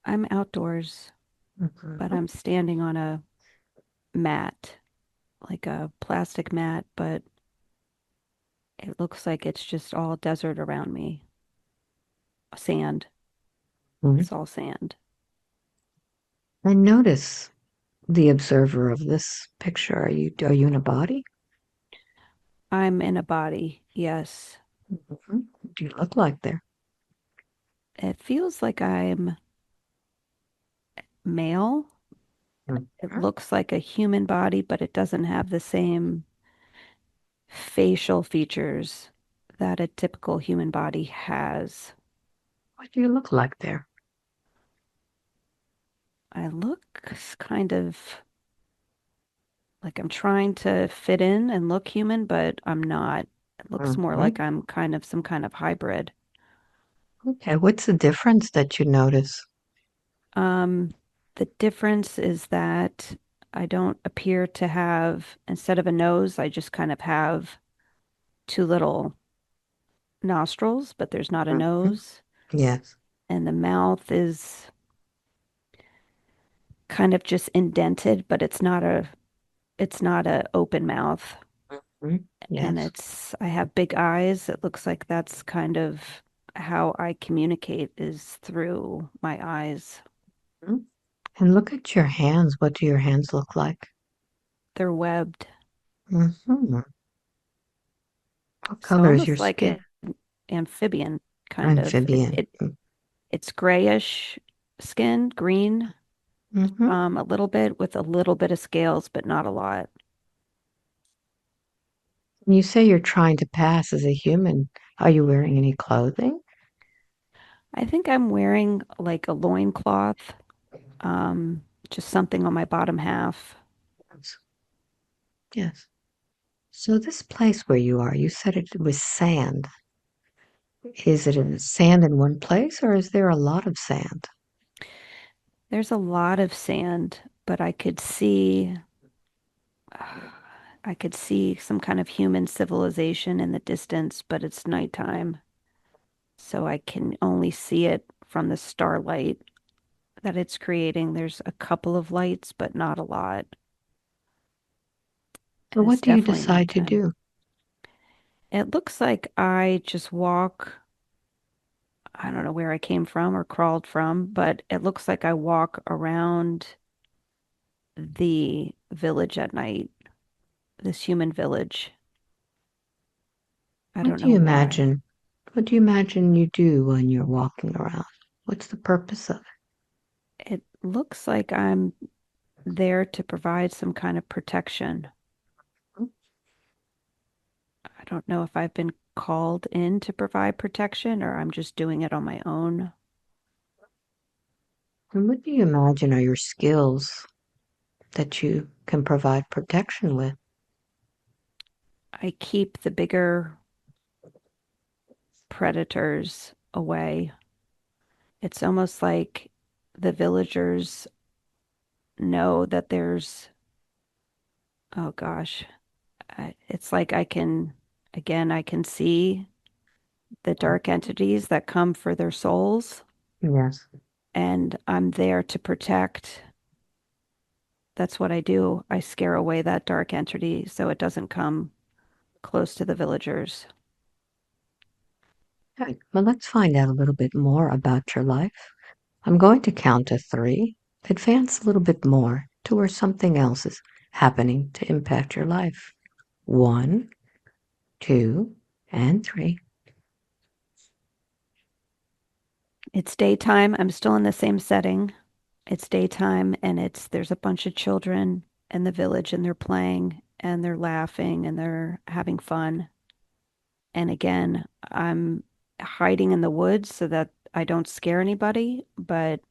I'm outdoors, but Mhm. I'm standing on a mat, like a plastic mat, but it looks like it's just all desert around me. Sand. Mhm. It's all sand. And notice the observer of this picture. Are you in a body? I'm in a body, yes. Mhm. What do you look like there? It feels like I'm male. It Mhm. looks like a human body, but it doesn't have the same facial features that a typical human body has. What do you look like there? I look kind of like I'm trying to fit in and look human, but I'm not. It looks more like Mhm. I'm kind of some kind of hybrid. Okay, what's the difference that you notice? Um, the difference is that I don't appear to have, instead of a nose, I just kind of have two little nostrils, but there's not a Mhm. nose. Yes. And the mouth is kind of just indented, but it's not a open mouth. Mhm. And Yes. I have big eyes. It looks like that's kind of how I communicate is through my eyes. Mhm. And look at your hands. What do your hands look like? They're webbed. Mhm. What So color is your almost like skin? an amphibian kind of. Amphibian. It's grayish skin, green, Mm-hmm. a little bit with a little bit of scales, but not a lot. You say you're trying to pass as a human. Are you wearing any clothing? I think I'm wearing like a loincloth, um, just something on my bottom half. Yes. Yes. So this place where you are, you said it was sand. Is it in sand in one place or is there a lot of sand? There's a lot of sand, but I could see some kind of human civilization in the distance, but it's nighttime, so I can only see it from the starlight that it's creating. There's a couple of lights, but not a lot. So And what it's do you definitely decide to nighttime. do? It looks like I just walk. I don't know where I came from or crawled from, but it looks like I walk around the village at night, this human village. I What don't do know you why. imagine? What do you imagine you do when you're walking around? What's the purpose of It looks like I'm there to provide some kind of protection. it? I don't know if I've been called in to provide protection or I'm just doing it on my own. And what do you imagine are your skills that you can provide protection with? I keep the bigger predators away. It's almost like the villagers know that oh gosh, it's like again, I can see the dark entities that come for their souls, Yes. and I'm there to protect. That's what I do. I scare away that dark entity so it doesn't come close to the villagers. Okay. Well, let's find out a little bit more about your life. I'm going to count to three. Advance a little bit more to where something else is happening to impact your life. One, two, and three. It's daytime. I'm still in the same setting. It's daytime and there's a bunch of children in the village and they're playing and they're laughing and they're having fun. And again, I'm hiding in the woods so that I don't scare anybody, but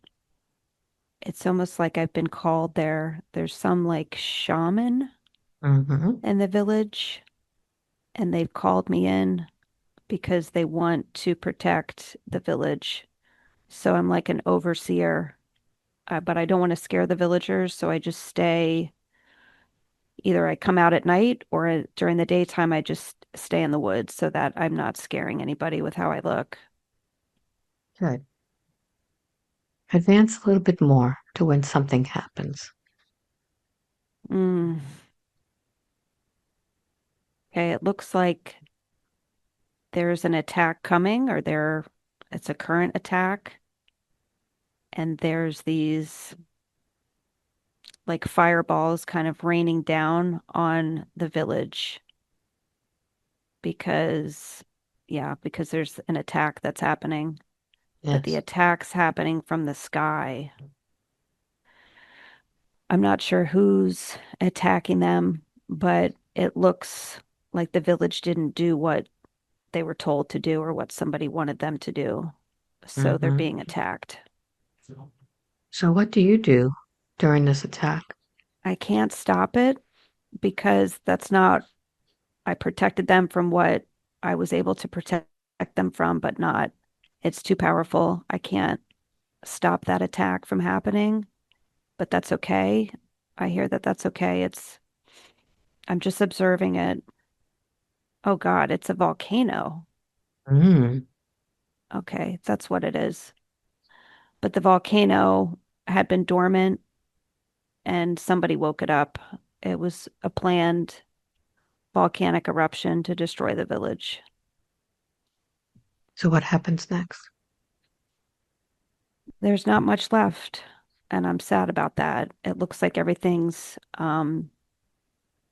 it's almost like I've been called there. There's some like shaman Mm-hmm. in the village and they've called me in because they want to protect the village. So I'm like an overseer, but I don't want to scare the villagers, so I just stay. Either I come out at night or during the daytime, I just stay in the woods so that I'm not scaring anybody with how I look. Good. Advance a little bit more to when something happens. Mm. Okay, it looks like there's an attack coming, or it's a current attack, and there's these like fireballs kind of raining down on the village because, yeah, because there's an attack that's happening, but the Yes. attack's happening from the sky. I'm not sure who's attacking them, but it looks like the village didn't do what they were told to do or what somebody wanted them to do. So they're Hmm. being attacked. So what do you do during this attack? I can't stop it because that's not, I protected them from what I was able to protect them from, but not, it's too powerful. I can't stop that attack from happening, but that's okay. I hear that that's okay. I'm just observing it. Oh God, it's a volcano. Mm. Okay, that's what it is. But the volcano had been dormant and somebody woke it up. It was a planned volcanic eruption to destroy the village. So what happens next? There's not much left, and I'm sad about that. It looks like everything's,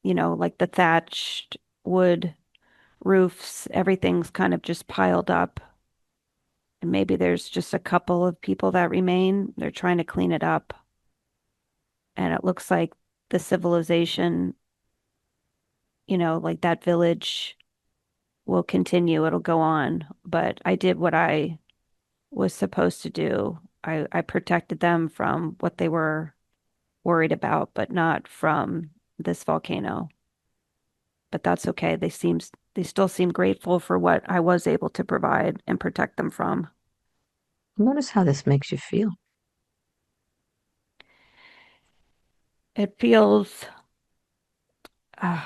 like the thatched wood roofs, everything's kind of just piled up. And maybe there's just a couple of people that remain. They're trying to clean it up. And it looks like the civilization, like that village will continue. It'll go on. But I did what I was supposed to do. I protected them from what they were worried about, but not from this volcano. But that's okay. They still seem grateful for what I was able to provide and protect them from. Notice how this makes you feel. It feels, uh,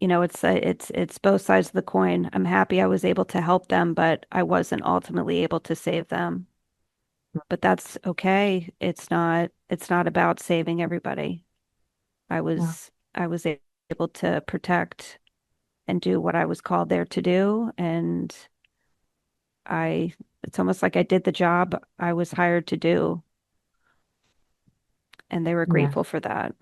it's both sides of the coin. I'm happy I was able to help them, but I wasn't ultimately able to save them. But that's okay. It's not about saving everybody. Yeah. I was able to protect and do what I was called there to do, and it's almost like I did the job I was hired to do, and they were Yes. grateful for that.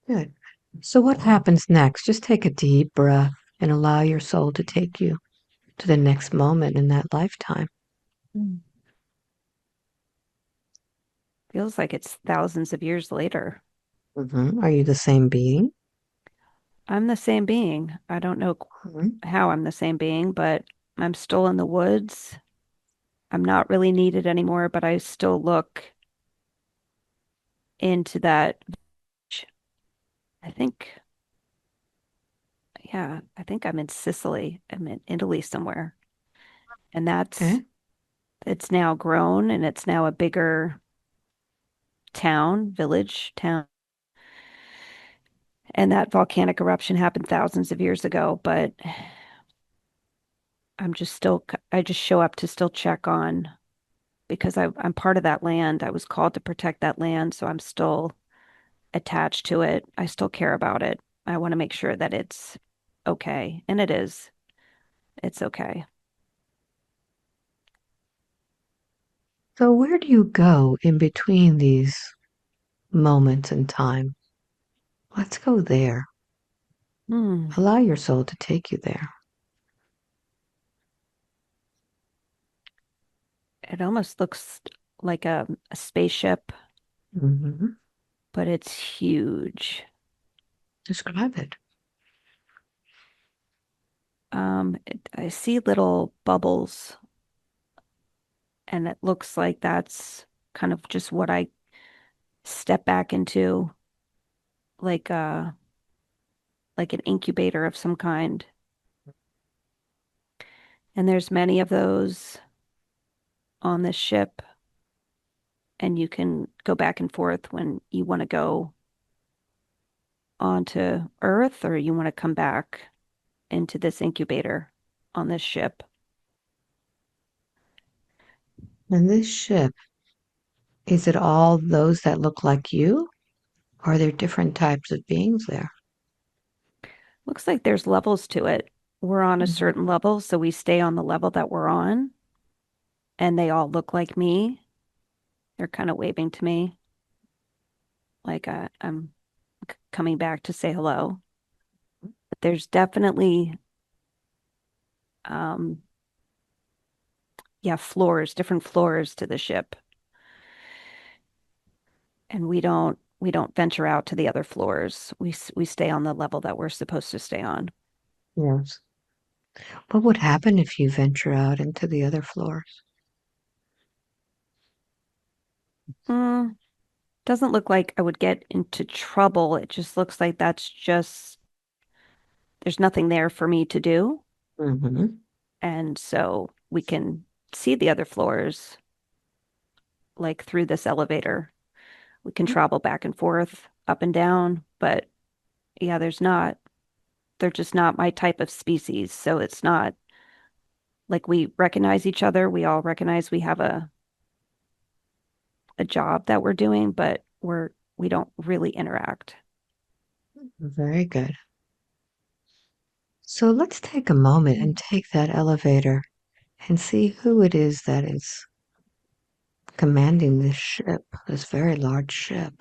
Good. So what happens next? Just take a deep breath and allow your soul to take you to the next moment in that lifetime. Mm. Feels like it's thousands of years later. Are you the same being? I'm the same being. I don't know Mhm. how I'm the same being, but I'm still in the woods. I'm not really needed anymore, but I still look into that. I think, yeah, I think I'm in Sicily. I'm in Italy somewhere. And Okay. it's now grown and it's now a bigger village town. And that volcanic eruption happened thousands of years ago, but I just show up to still check on because I'm part of that land. I was called to protect that land, so I'm still attached to it. I still care about it. I want to make sure that it's okay. And it is. It's okay. So where do you go in between these moments in time? Let's go there. Hmm. Allow your soul to take you there. It almost looks like a spaceship, Hmm. but it's huge. Describe it. I see little bubbles, and it looks like that's kind of just what I step back into, like uh like an incubator of some kind. And there's many of those on this ship, and you can go back and forth when you want to go onto Earth or you want to come back into this incubator on this ship. And this ship Is it all those that look like you? Or are there different types of beings there? Looks like there's levels to it. We're on a Mhm. certain level, so we stay on the level that we're on, and they all look like me. They're kind of waving to me like I'm coming back to say hello. But there's definitely, um, yeah, floors, different floors to the ship, and we don't venture out to the other floors. We stay on the level that we're supposed to stay on. Yes. What would happen if you venture out into the other floors? Mm, doesn't look like I would get into trouble. It just looks like that's just there's nothing there for me to do. Hmm. And so we can see the other floors like through this elevator. We can travel back and forth, up and down, but yeah, they're just not my type of species. So it's not like we recognize each other. We all recognize we have a job that we're doing, but we don't really interact. Very good. So let's take a moment and take that elevator and see who it is that is commanding this ship, this very large ship.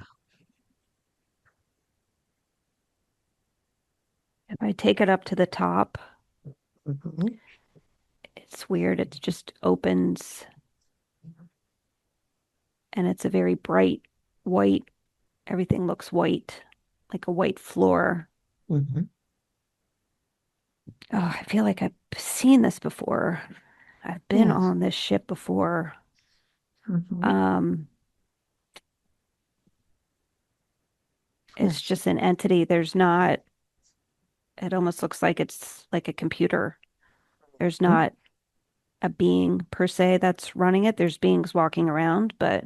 If I take it up to the top, Mhm. it's weird. It just opens and it's a very bright white. Everything looks white, like a white floor. Mhm. Oh, I feel like I've seen this before. I've been Yes. on this ship before. Mhm. Um, it's Yes. just an entity. There's not, it almost looks like it's like a computer. There's Mhm. not a being per se that's running it. There's beings walking around, but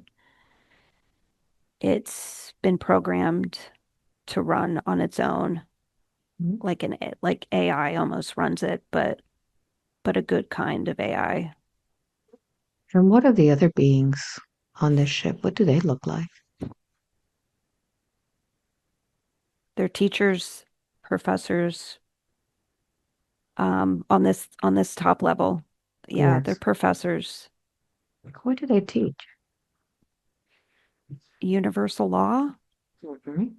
it's been programmed to run on its own, Mhm. like AI almost runs it, but a good kind of AI. And what are the other beings on this ship? What do they look like? They're teachers, professors, on this top level. Yeah, they're Yes. professors. What do they teach? Universal law. Mhm.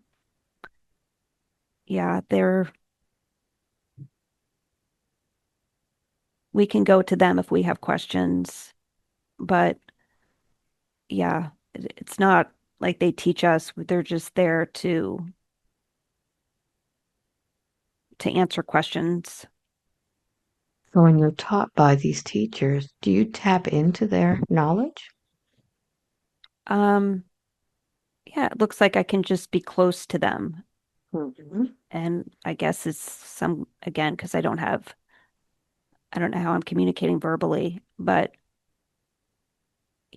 Yeah, they're we can go to them if we have questions, but yeah, it's not like they teach us. They're just there to answer questions. So when you're taught by these teachers, do you tap into their knowledge? Um, yeah, it looks like I can just be close to them. Mhm. And I guess it's some again, because I don't know how I'm communicating verbally, but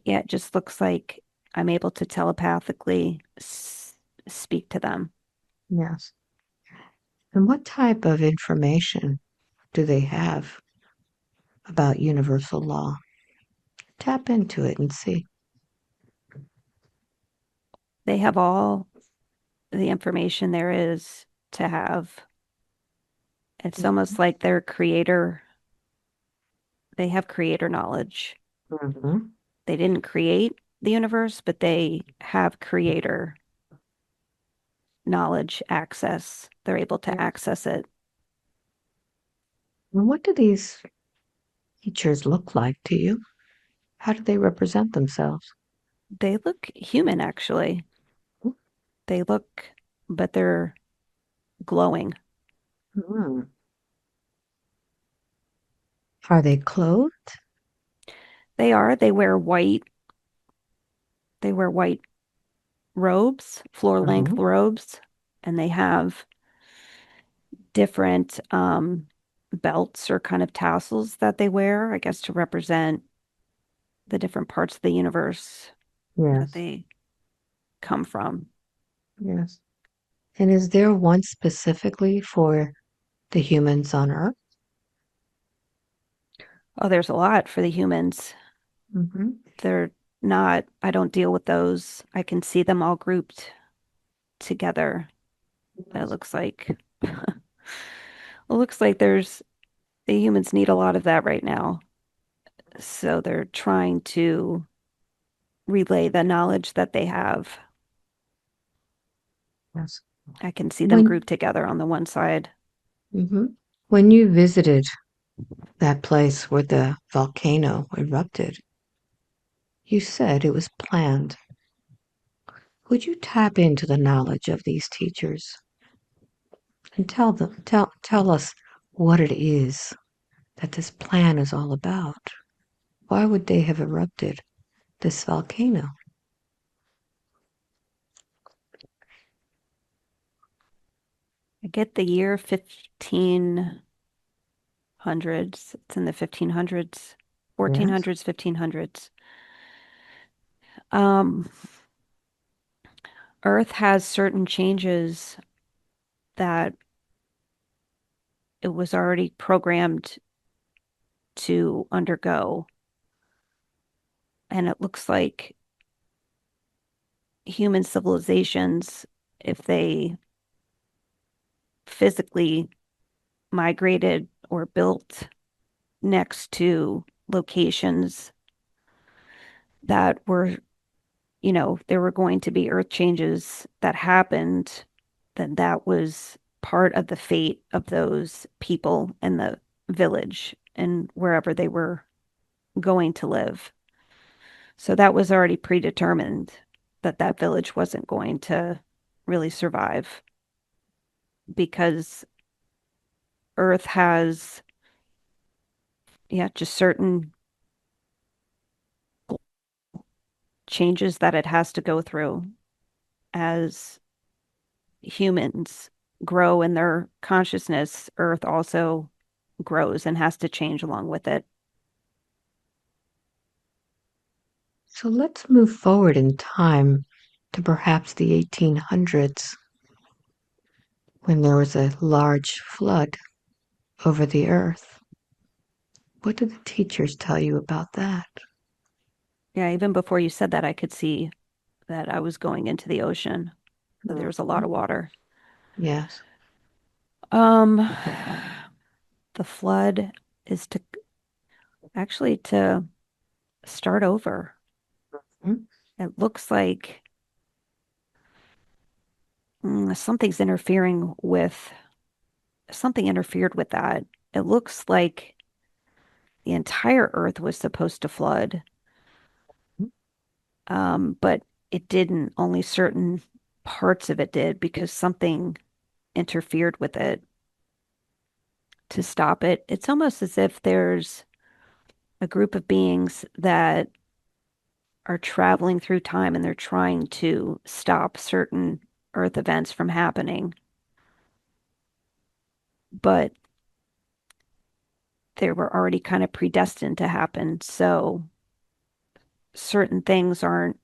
yeah, it just looks like I'm able to telepathically speak to them. Yes. And what type of information do they have about universal law? Tap into it and see. They have all the information there is to have. It's almost like they're creator, they have creator knowledge. Mhm. They didn't create the universe, but they have creator knowledge access. They're able to Yes. access it. And what do these teachers look like to you? How do they represent themselves? They look human, actually. They look, but they're glowing. Mhm. Are they clothed? They wear white. They wear white robes, floor length Mhm. robes, and they have different belts or kind of tassels that they wear, I guess, to represent the different parts of the universe that Yes. they come from. Yes. And is there one specifically for the humans on Earth? Oh, there's a lot for the humans. Hmm. They're not, I don't deal with those. I can see them all grouped together. But it looks like there's the humans need a lot of that right now. So they're trying to relay the knowledge that they have. Yes. I can see them When grouped together on the one side. mhm. When you visited that place where the volcano erupted, you said it was planned. Would you tap into the knowledge of these teachers and tell us what it is that this plan is all about? Why would they have erupted this volcano? I get the year 1500s. It's in the 1500s, Yes. 1400s, 1500s. Um, Earth has certain changes that it was already programmed to undergo. And it looks like human civilizations, if they physically migrated or built next to locations that were, there were going to be earth changes that happened, then that was part of the fate of those people in the village and wherever they were going to live. So that was already predetermined that that village wasn't going to really survive because Earth has, yeah, just certain changes that it has to go through as humans grow in their consciousness. Earth also grows and has to change along with it. So let's move forward in time to perhaps the 1800s when there was a large flood over the earth. What did the teachers tell you about that? Yeah, even before you said that, I could see that I was going into the ocean. There was a lot Mhm. of water. Yes. Um, the flood is to actually to start over. Mhm. It looks like something's interfering with something interfered with that. It looks like the entire earth was supposed to flood, but it didn't. Only certain parts of it did because something interfered with it to stop it. It's almost as if there's a group of beings that are traveling through time and they're trying to stop certain earth events from happening, but they were already kind of predestined to happen. So certain things aren't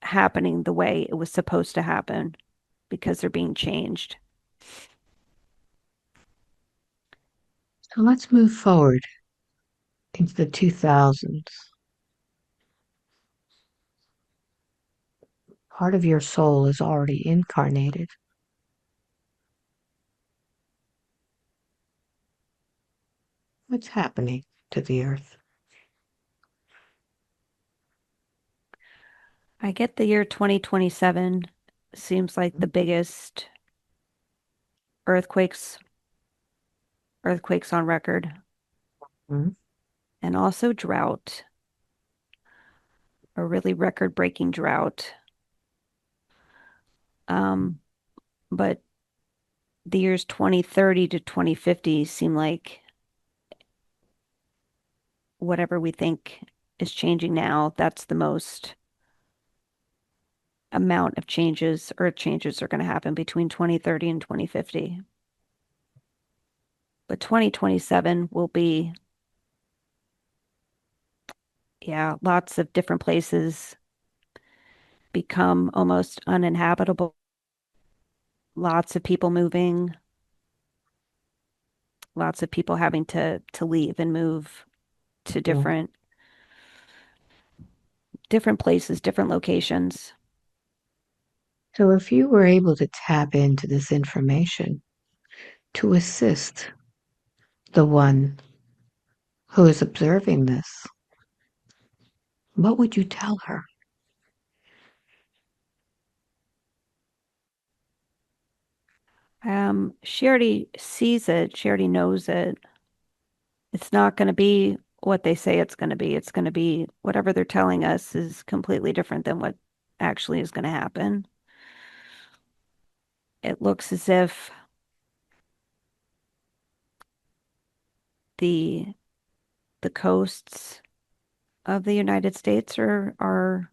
happening the way it was supposed to happen because they're being changed. So let's move forward into the 2000s. Part of your soul is already incarnated. What's happening to the earth? I get the year 2027 seems like the biggest earthquakes earthquakes on record, Mhm. and also drought, a really record-breaking drought. Um, but the years 2030 to 2050 seem like whatever we think is changing now, that's the most amount of changes or changes are going to happen between 2030 and 2050. But 2027 will be, yeah, lots of different places become almost uninhabitable, lots of people moving, lots of people having to leave and move to Yeah. different different places, different locations. So if you were able to tap into this information to assist the one who is observing this, what would you tell her? She already sees it. She already knows it. It's not going to be what they say it's going to be. It's going to be whatever they're telling us is completely different than what actually is going to happen. It looks as if the the coasts of the United States are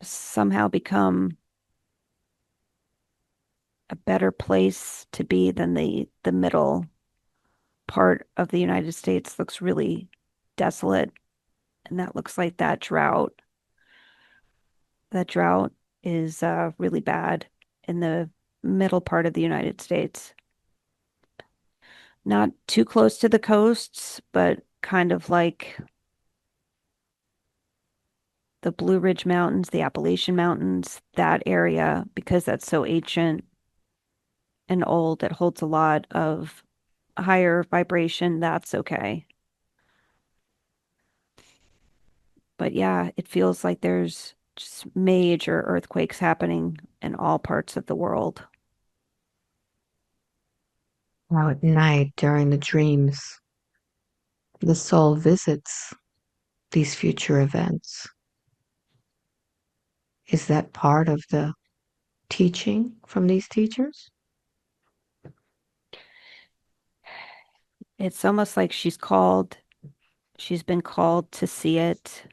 somehow become a better place to be than the middle part of the United States looks really desolate, and that looks like that drought is really bad in the middle part of the United States. Not too close to the coasts, but kind of like the Blue Ridge Mountains, the Appalachian Mountains, that area, because that's so ancient and old, it holds a lot of higher vibration. That's okay. But yeah, it feels like there's just major earthquakes happening in all parts of the world. Now at night during the dreams, the soul visits these future events. Is that part of the teaching from these teachers? It's almost like she's been called to see it.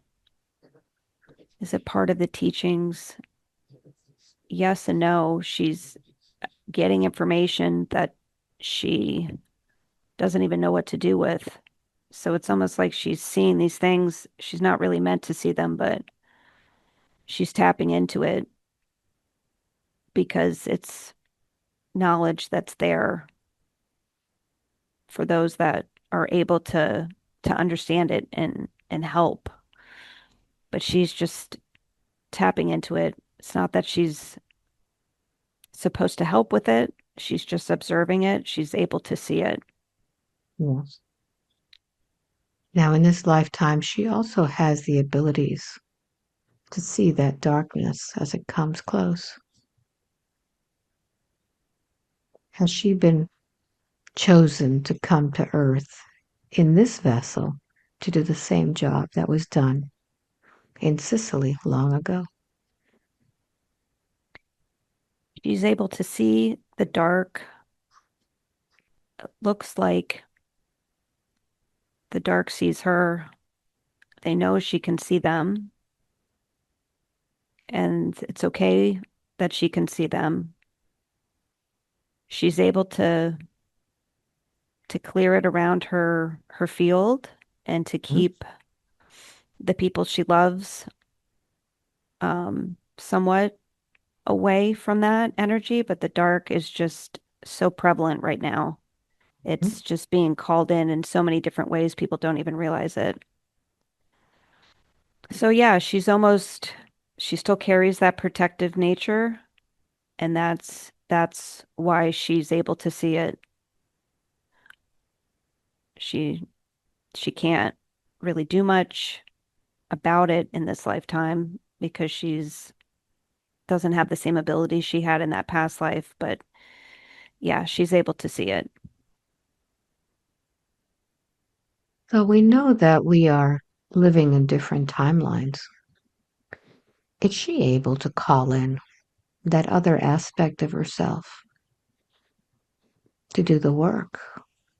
Is it part of the teachings? Yes and no. She's getting information that she doesn't even know what to do with. So it's almost like she's seeing these things. She's not really meant to see them, but she's tapping into it because it's knowledge that's there for those that are able to understand it and help. But she's just tapping into it. It's not that she's supposed to help with it. She's just observing it. She's able to see it. Yes. Now, in this lifetime, she also has the abilities to see that darkness as it comes close. Has she been chosen to come to Earth in this vessel to do the same job that was done in Sicily long ago? She's able to see the dark. It looks like the dark sees her. They know she can see them, and it's okay that she can see them. She's able to clear it around her field and to Hmm? keep the people she loves somewhat away from that energy, but the dark is just so prevalent right now. It's just being called in so many different ways, people don't even realize it. So yeah, she still carries that protective nature, and that's why she's able to see it. She she can't really do much about it in this lifetime because she's doesn't have the same ability she had in that past life, but yeah, she's able to see it. So we know that we are living in different timelines. Is she able to call in that other aspect of herself to do the work,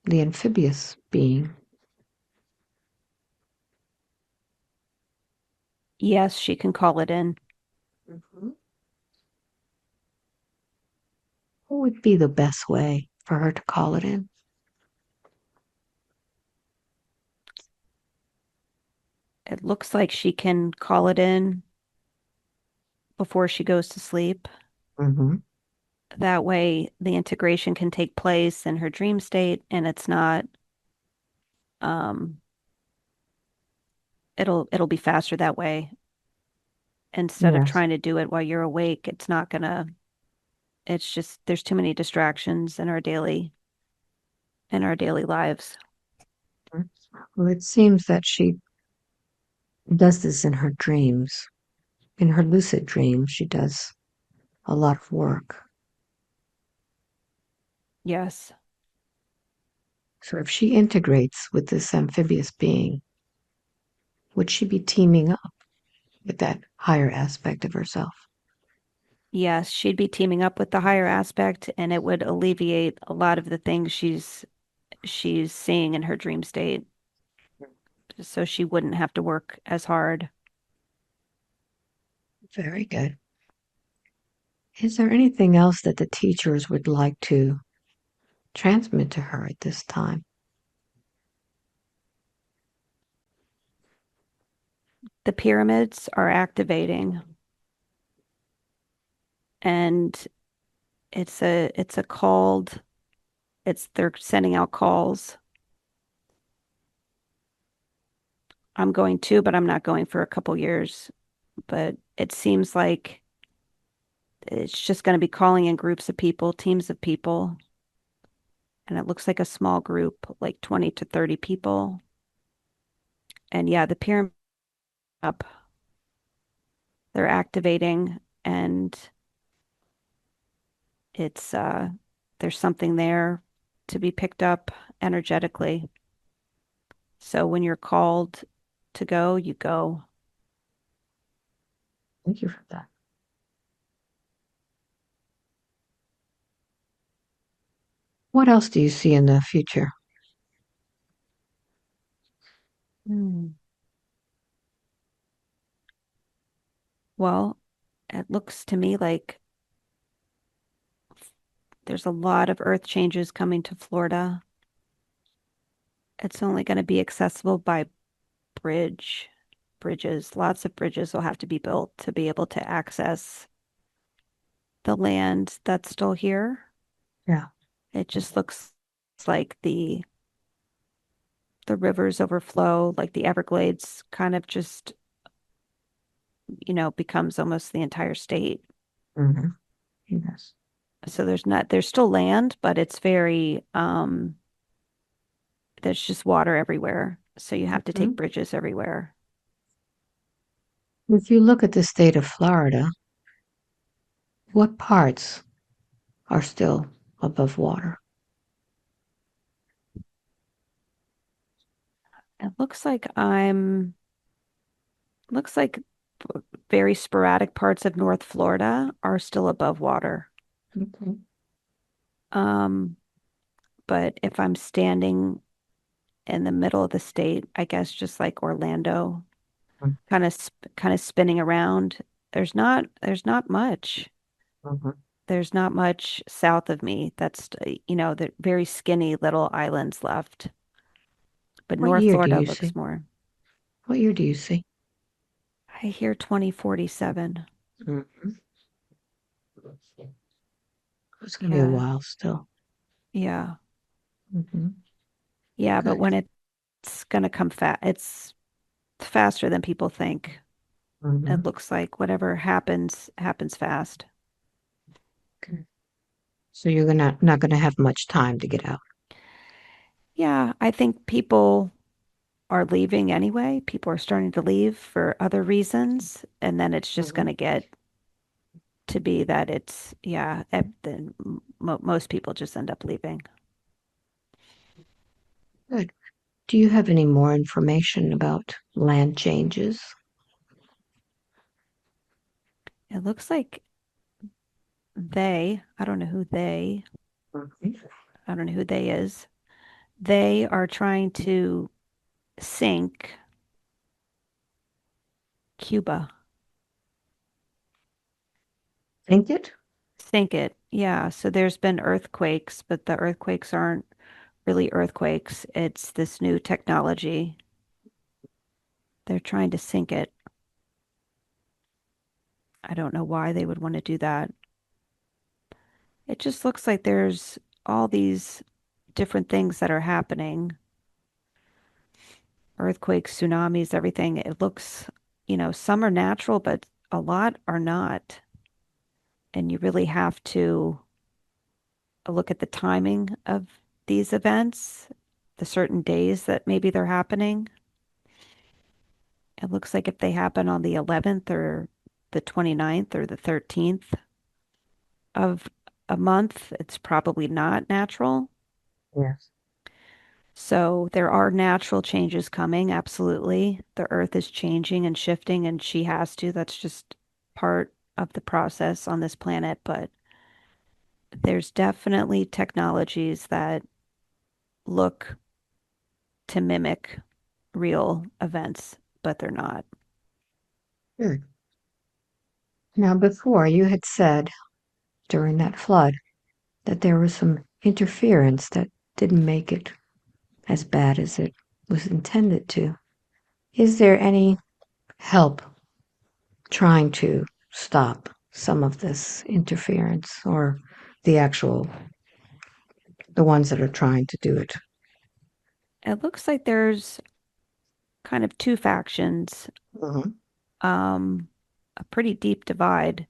the amphibious being? Yes, she can call it in. Mhm. What would be the best way for her to call it in? It looks like she can call it in before she goes to sleep. Hmm. That way, the integration can take place in her dream state, and um, it'll be faster that way. Instead of Yes. trying to do it while you're awake, it's not gonna, it's just there's too many distractions in our daily lives. Well, it seems that she does this in her dreams. In her lucid dreams, she does a lot of work. Yes. So if she integrates with this amphibious being, would she be teaming up with that higher aspect of herself? Yes, she'd be teaming up with the higher aspect and it would alleviate a lot of the things she's seeing in her dream state. So she wouldn't have to work as hard. Very good. Is there anything else that the teachers would like to transmit to her at this time? The pyramids are activating and it's a called it's they're sending out calls. I'm going to, but I'm not going for a couple years. But it seems like it's just going to be calling in groups of people, teams of people, and it looks like a small group, like 20 to 30 people. And yeah, the pyramid up, they're activating and it's there's something there to be picked up energetically. So when you're called to go, you go. Thank you for that. What else do you see in the future? Hmm. Well, it looks to me like there's a lot of earth changes coming to Florida. It's only going to be accessible by bridges. Lots of bridges will have to be built to be able to access the land that's still here. Yeah. It just looks like the rivers overflow, like the Everglades kind of just, becomes almost the entire state. Hmm. Yes. So there's still land, but it's very there's just water everywhere. So you have to take Mhm. bridges everywhere. If you look at the state of Florida, what parts are still above water? It looks like very sporadic parts of North Florida are still above water. Okay. Um, but if I'm standing in the middle of the state, I guess just like Orlando, kind of spinning around, there's not much. Mhm. There's not much south of me. That's the very skinny little islands left. But What North year do Florida you looks see? more. What year do you see? I hear 2047. Mhm. It's going to be a Yeah, while still. yeah, Hmm. yeah. But Good. when it's gonna come it's faster than people think. It Hmm. looks like whatever happens, happens fast. Okay. So you're gonna not gonna have much time to get out. Yeah, I think people are leaving anyway. People are starting to leave for other reasons, and then it's just going Hmm. to get to be that it's, yeah, then most people just end up leaving. Good. Do you have any more information about land changes? It looks like I don't know who Mhm. I don't know who they is. They are trying to sink Cuba. Think it? Sink it. Yeah. So there's been earthquakes, but the earthquakes aren't really earthquakes. It's this new technology. They're trying to sink it. I don't know why they would want to do that. It just looks like there's all these different things that are happening. earthquakes, tsunamis, everything. It looks, some are natural, but a lot are not. And you really have to look at the timing of these events, the certain days that maybe they're happening. It looks like if they happen on the 11th or the 29th or the 13th of a month, it's probably not natural. Yes. So there are natural changes coming, absolutely. The earth is changing and shifting, and she has to. That's just part of the process on this planet. But there's definitely technologies that look to mimic real events, but they're not. Good. Now, before you had said during that flood that there was some interference that didn't make it as bad as it was intended to. Is there any help trying to stop some of this interference or the actual, the ones that are trying to do it? It looks like there's kind of two factions, Mhm, um, a pretty deep divide.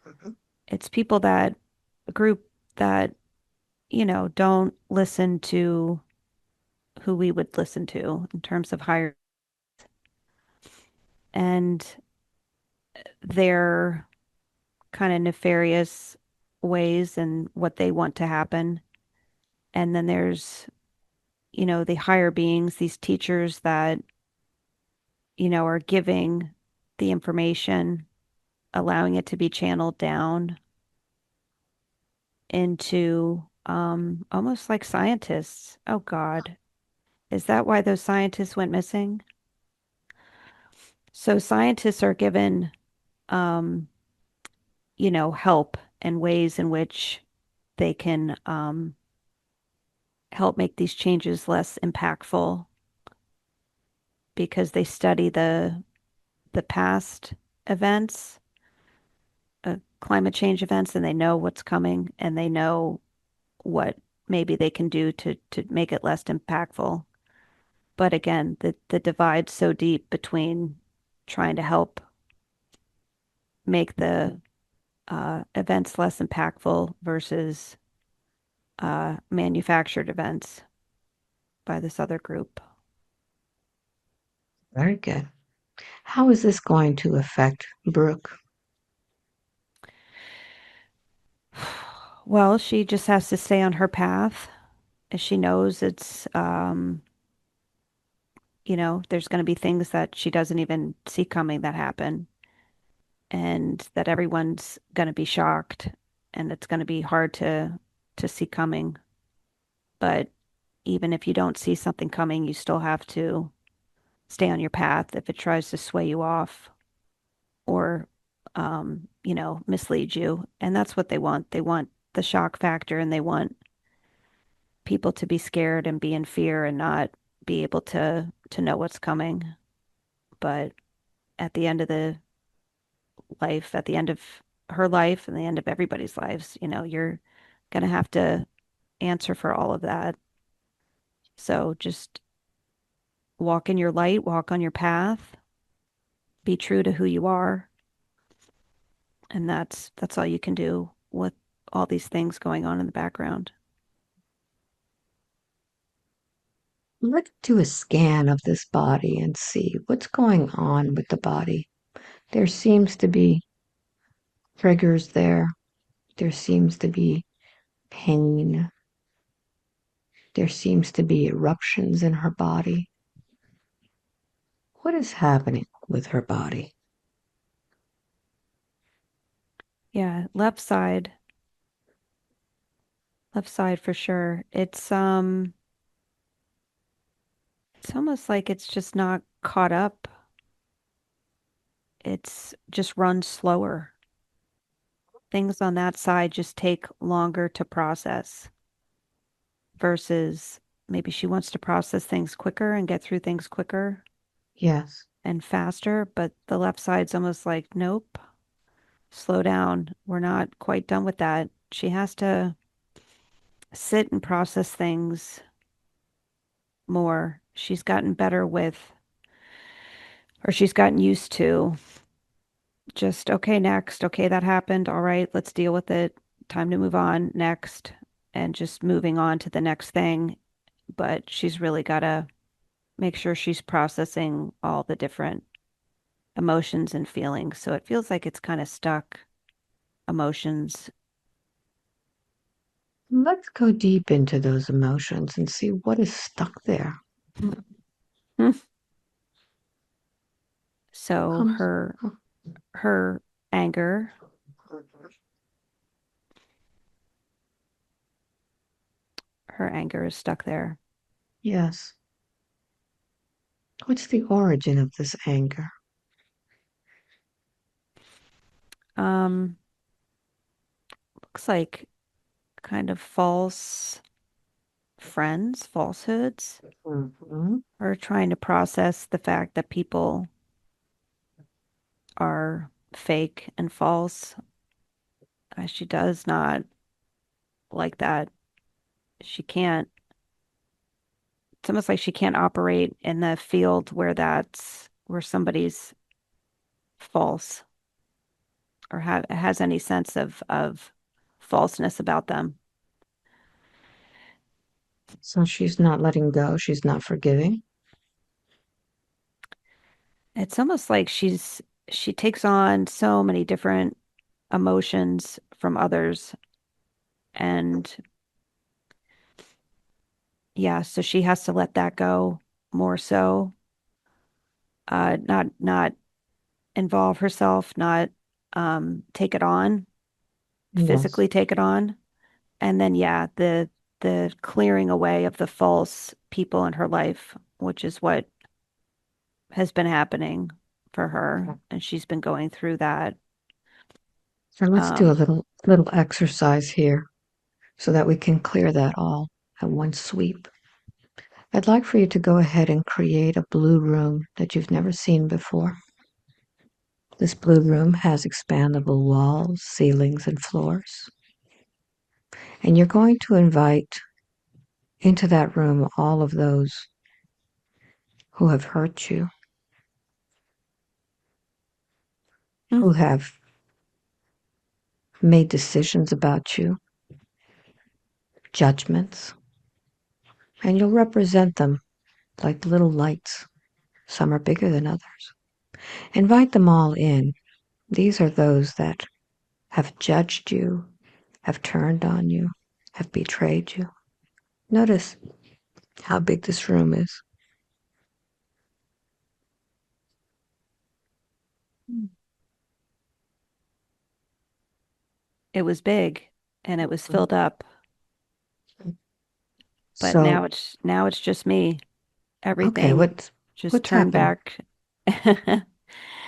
mhm. It's people that, a group that, don't listen to who we would listen to in terms of higher and their kind of nefarious ways and what they want to happen. And then there's, the higher beings, these teachers that, are giving the information, allowing it to be channeled down into almost like scientists. Oh God, is that why those scientists went missing? So scientists are given, um, help and ways in which they can help make these changes less impactful because they study the past events, climate change events, and they know what's coming and they know what maybe they can do to make it less impactful. But again, the divide's so deep between trying to help make the events less impactful versus manufactured events by this other group. Very good. How is this going to affect Brooke? Well, she just has to stay on her path. As she knows it's, there's going to be things that she doesn't even see coming that happen, and that everyone's going to be shocked, and it's going to be hard to see coming. But even if you don't see something coming, you still have to stay on your path if it tries to sway you off or, mislead you. And that's what they want. They want the shock factor and they want people to be scared and be in fear and not be able to know what's coming. But at the end of the life, at the end of her life and the end of everybody's lives, you're going to have to answer for all of that. So just walk in your light, walk on your path, be true to who you are, and that's all you can do with all these things going on in the background. Let's do a scan of this body and see what's going on with the body. There seems to be triggers there. There seems to be pain. There seems to be eruptions in her body. What is happening with her body? Yeah, left side for sure. It's almost like it's just not caught up. It's just runs slower. Things on that side just take longer to process versus maybe she wants to process things quicker and get through things quicker Yes. and faster, but the left side's almost like, nope, slow down. We're not quite done with that. She has to sit and process things more. she's gotten better with, or she's gotten used to just, okay, next. Okay, that happened. All right, let's deal with it. Time to move on. Next. And just moving on to the next thing. But she's really got to make sure she's processing all the different emotions and feelings. So it feels like it's kind of stuck emotions. Let's go deep into those emotions and see what is stuck there. So Um, her anger, her anger is stuck there. yes. What's the origin of this anger? Um, looks like kind of false friends, falsehoods, Mhm. or trying to process the fact that people are fake and false. She does not like that. She can't, it's almost like she can't operate in the field where that's where somebody's false or has any sense of falseness about them. So she's not letting go. She's not forgiving. It's almost like she takes on so many different emotions from others, and yeah, so she has to let that go more so, not involve herself, not take it on, Yes. physically take it on. And then yeah, the clearing away of the false people in her life, which is what has been happening for her. And she's been going through that. So let's do a Um, little exercise here so that we can clear that all at one sweep. I'd like for you to go ahead and create a blue room that you've never seen before. This blue room has expandable walls, ceilings, and floors. And you're going to invite into that room all of those who have hurt you, mm, who have made decisions about you, judgments, and you'll represent them like little lights. Some are bigger than others. Invite them all in. These are those that have judged you, have turned on you, have betrayed you. Notice how big this room is. it was big and it was filled up, but So, now it's just me. okay, Everything just what's turned happened? back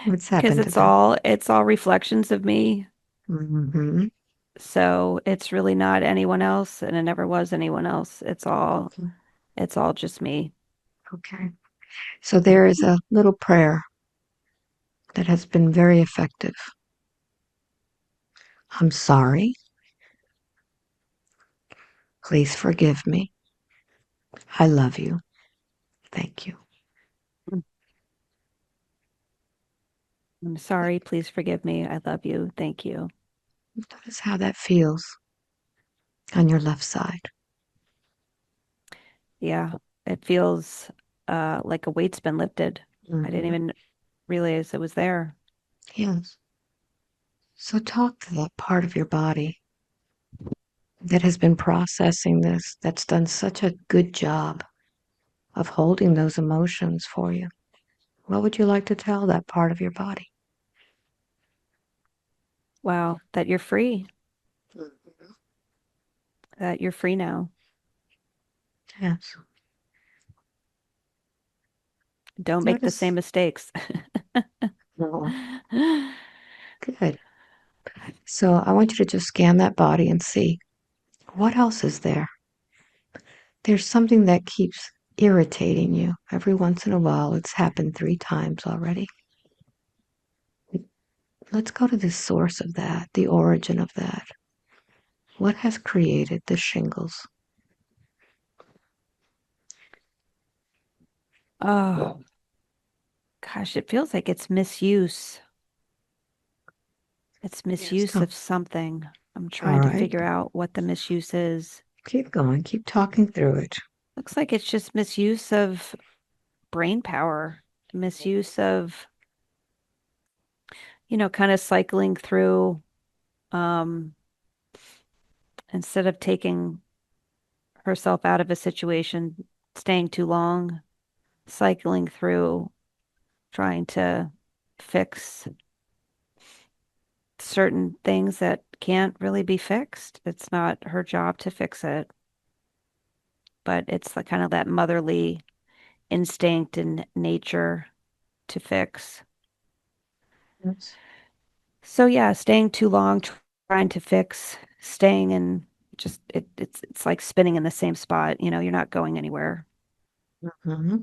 What's because happened to them? it's all reflections of me. Hmm. So it's really not anyone else and it never was anyone else. It's all just me. Okay. So there is a little prayer that has been very effective. I'm sorry. Please forgive me. I love you. Thank you. I'm sorry. Please forgive me. I love you. Thank you. Notice how that feels on your left side. Yeah, it feels like a weight's been lifted. I didn't Hmm. even realize it was there. Yes. So talk to that part of your body that has been processing this, that's done such a good job of holding those emotions for you. What would you like to tell that part of your body? Wow, that you're free, Mhm. that you're free now. Yes. Don't make the Notice. same mistakes. Oh, good. So I want you to just scan that body and see what else is there. There's something that keeps irritating you. Every once in a while, it's happened 3 times already. Let's go to the source of that, the origin of that. What has created the shingles? Oh, gosh, it feels like it's misuse. It's Yes. misuse Oh, of something. I'm all trying to right. figure out what the misuse is. Keep going. Keep talking through it. Looks like it's just misuse of brain power, misuse of, kind of cycling through, um, instead of taking herself out of a situation, staying too long, cycling through, trying to fix certain things that can't really be fixed. It's not her job to fix it, but it's the kind of that motherly instinct and nature to fix. Yes. So yeah, staying too long, trying to fix, staying in just it's like spinning in the same spot. You're not going anywhere. Hmm.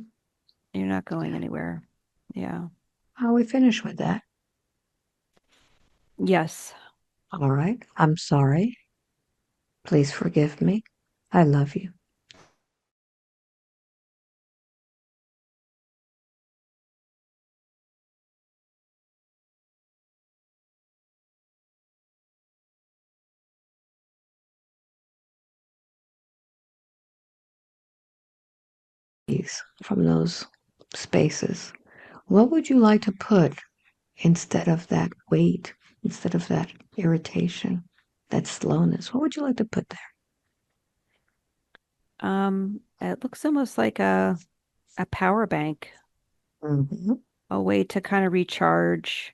You're not going anywhere. Yeah. Are we finished with that? Yes. All right. I'm sorry. Please forgive me. I love you. Please, from those spaces. What would you like to put instead of that weight, instead of that irritation, that slowness? What would you like to put It looks almost like a power bank, there? Hmm. a way to kind of recharge.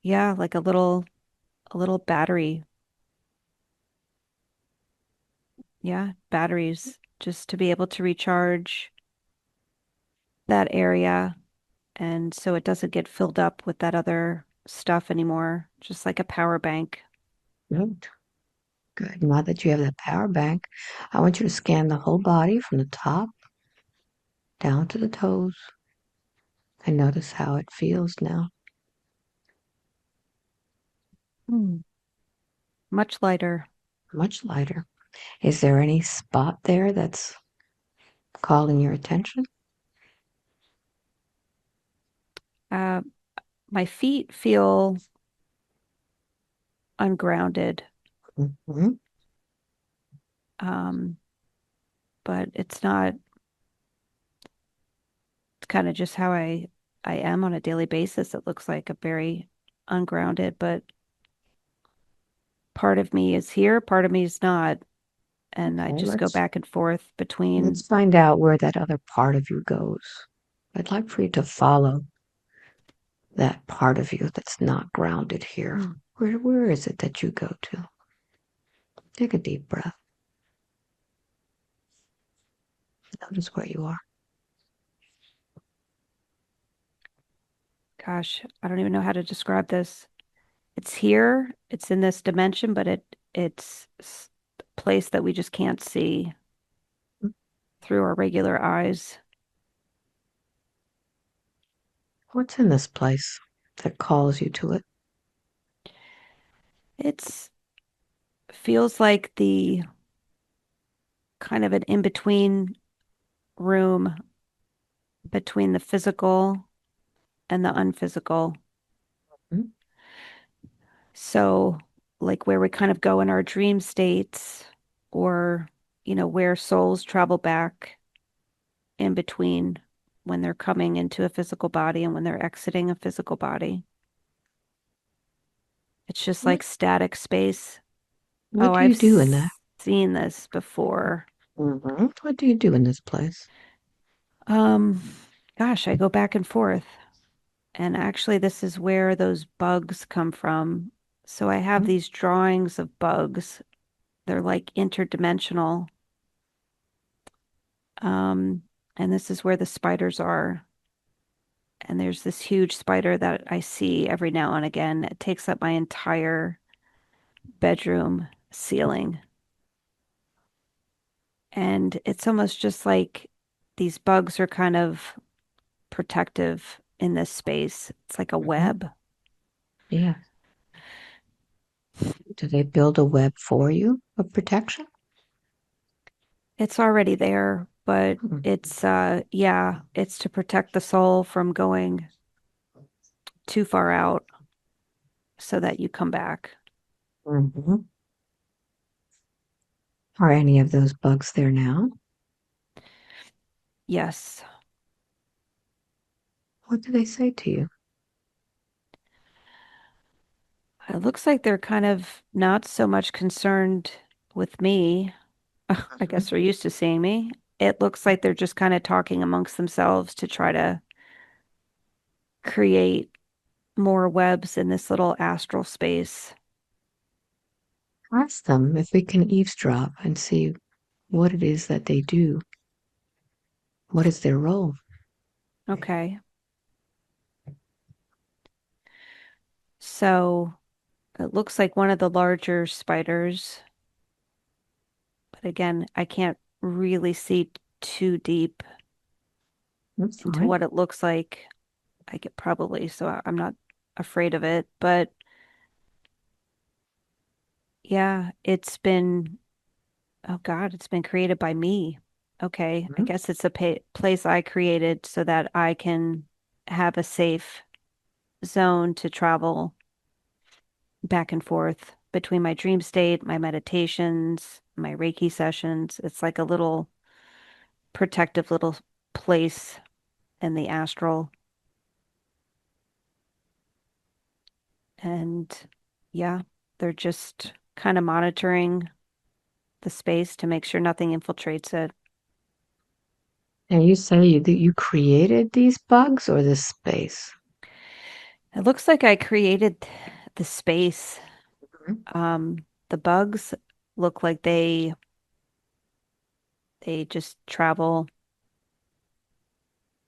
Yeah, like a little battery. Yeah, batteries just to be able to recharge that area and so it doesn't get filled up with that other stuff anymore, just like a power bank. Good. Good. Now that you have that power bank, I want you to scan the whole body from the top down to the toes and notice how it feels now. Hmm. Much lighter. Much lighter. Is there any spot there that's calling your attention? Uh, my feet feel ungrounded, Hmm. um, but it's kind of just how I am on a daily basis. It looks like a very ungrounded, but part of me is here, part of me is not. And I Okay, just go back and forth between. let's find out where that other part of you goes. I'd like for you to follow that part of you that's not grounded here. Hmm. Where is it that you go to? Take a deep breath. Notice where you are. Gosh, I don't even know how to describe this. It's here, it's in this dimension, but it's a place that we just can't see through our regular eyes. What's in this place that calls you to it? It's feels like the kind of an in-between room between the physical and the unphysical. Hmm? So, like where we kind of go in our dream states, or, where souls travel back in between when they're coming into a physical body and when they're exiting a physical body. It's just What like static space. what Oh, do I've you do in that? seen this before. What do you do in this place? Um, Gosh, I go back and forth. And actually, this is where those bugs come from. So I have Hmm? these drawings of bugs. They're like interdimensional. Um, and this is where the spiders are. And there's this huge spider that I see every now and again. It takes up my entire bedroom ceiling. And it's almost just like these bugs are kind of protective in this space. It's like a Hmm. web. Yeah. Do they build a web for you of protection? It's already there. but Hmm. it's yeah, it's to protect the soul from going too far out so that you come back. Mhm. Are any of those bugs there now? Yes. What do they say to you? It looks like they're kind of not so much concerned with me. I guess Mhm. they're used to seeing me. It looks like they're just kind of talking amongst themselves to try to create more webs in this little astral space. Ask them if we can eavesdrop and see what it is that they do. What is their role? Okay. So it looks like one of the larger spiders, but again, I can't really see too deep That's into fine. what it looks like. I could probably, so I'm not afraid of it. But yeah, it's been, oh God, it's been created by me. Okay. I Mhm. guess it's a place I created so that I can have a safe zone to travel back and forth between my dream state, my meditations, my Reiki sessions. It's like a little protective little place in the astral. And yeah, they're just kind of monitoring the space to make sure nothing infiltrates it. And you say that you created these bugs or this space? It looks like I created the space. Mhm. The bugs look like they just travel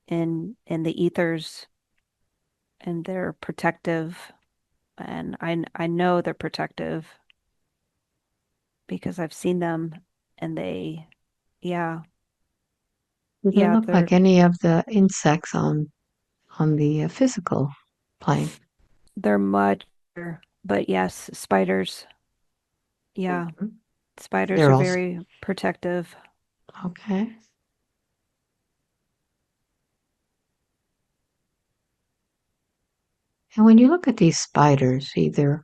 in the ethers and they're protective. And I know they're protective because I've seen them and yeah, Do they yeah, look like any of the insects on the physical plane? they're much, but yes, spiders. Yeah, Mhm. spiders They're are also very protective. okay. And when you look at these spiders, either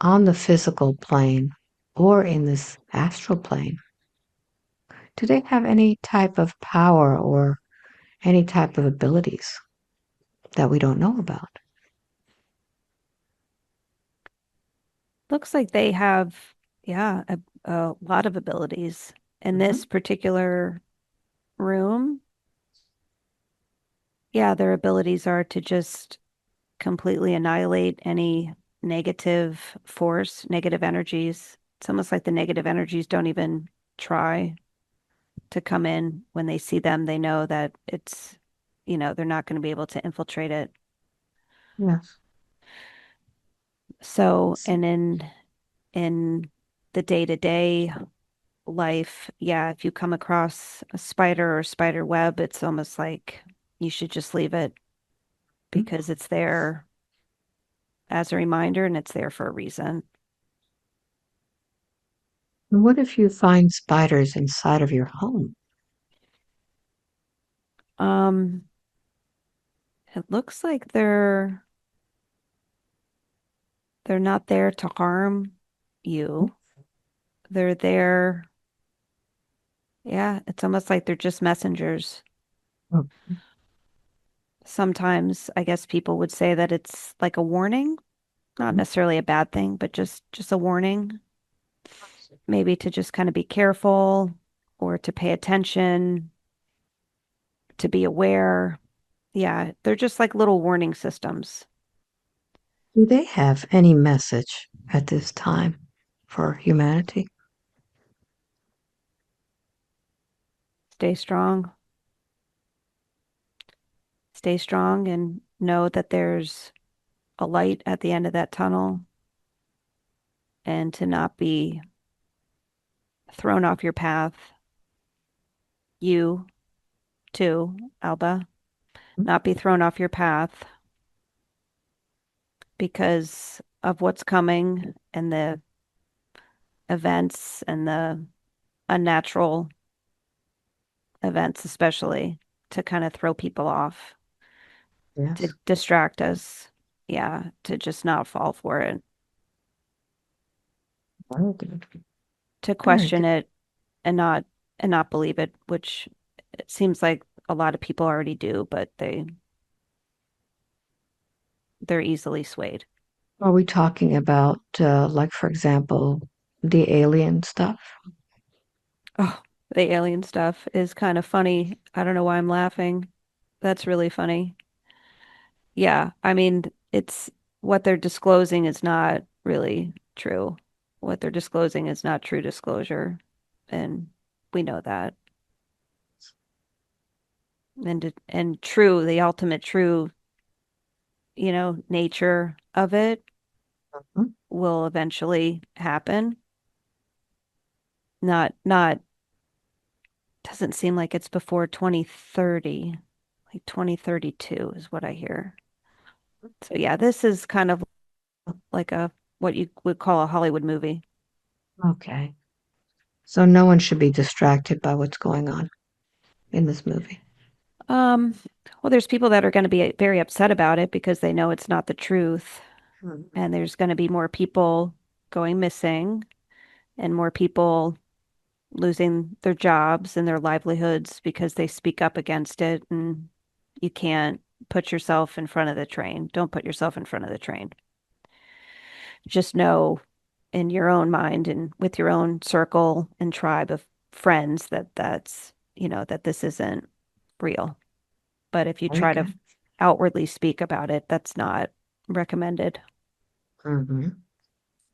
on the physical plane or in this astral plane, do they have any type of power or any type of abilities that we don't know about? Looks like they have, yeah, a lot of abilities. In Mhm. this particular room, yeah, their abilities are to just completely annihilate any negative force, negative energies. It's almost like the negative energies don't even try to come in. When they see them, they know that they're not going to be able to infiltrate it. Yes. So, and in the day-to-day life, yeah, if you come across a spider or spider web, it's almost like you should just leave it because it's there as a reminder and it's there for a reason. What if you find spiders inside of your home? Um, it looks like they're not there to harm you. They're there, yeah, it's almost like they're just messengers. Oh, Sometimes I guess people would say that it's like a warning, not mhm. necessarily a bad thing, but just a warning, maybe to just kind of be careful or to pay attention, to be aware. Yeah, they're just like little warning systems. Do they have any message at this time for humanity? Stay strong. Stay strong and know that there's a light at the end of that tunnel and to not be thrown off your path. You too, Alba, not be thrown off your path because of what's coming and the events and the unnatural events, especially to kind of throw people off, to Yes. distract us. Yeah, to just not fall for it, Very good. to Very question good. it and not believe it, which it seems like a lot of people already do, but they're easily swayed. Are we talking about, like, for example, the alien stuff? Oh, the alien stuff is kind of funny. I don't know why I'm laughing. That's really funny. Yeah, I mean, it's what they're disclosing is not really true. What they're disclosing is not true disclosure, and we know that. And true, the ultimate true, nature of it Mhm. will eventually happen. Not doesn't seem like it's before 2030. Like 2032 is what I hear. So yeah, this is kind of like a what you would call a Hollywood movie. Okay. So no one should be distracted by what's going on in this movie. Um, well, there's people that are going to be very upset about it because they know it's not the truth, Mhm. and there's going to be more people going missing and more people losing their jobs and their livelihoods because they speak up against it, and you can't put yourself in front of the train. Don't put yourself in front of the train. Just know in your own mind and with your own circle and tribe of friends that that this isn't real. But if you Very try to good. outwardly speak about it, that's not recommended. Hmm.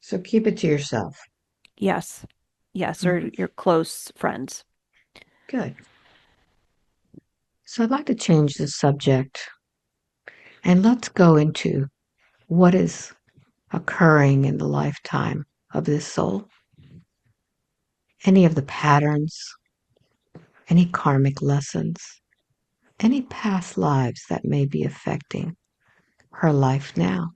So keep it to yourself. Yes. Yes, or Hmm. your close friends. Good. So I'd like to change the subject and let's go into what is occurring in the lifetime of this soul. Any of the patterns, any karmic lessons, any past lives that may be affecting her life now.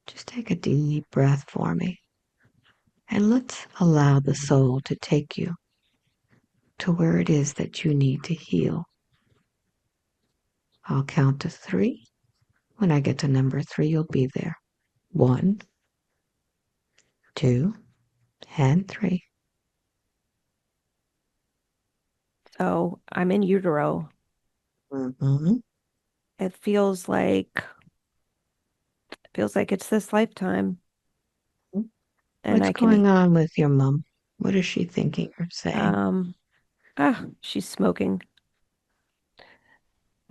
Just take a deep breath for me and let's allow the soul to take you to where it is that you need to heal. I'll count to three. When I get to number three, you'll be there. One, two, and three. So I'm in utero. Mm-hmm. It feels like it's this lifetime. And What's I can going on with your mom? What is she thinking or saying? um she's smoking.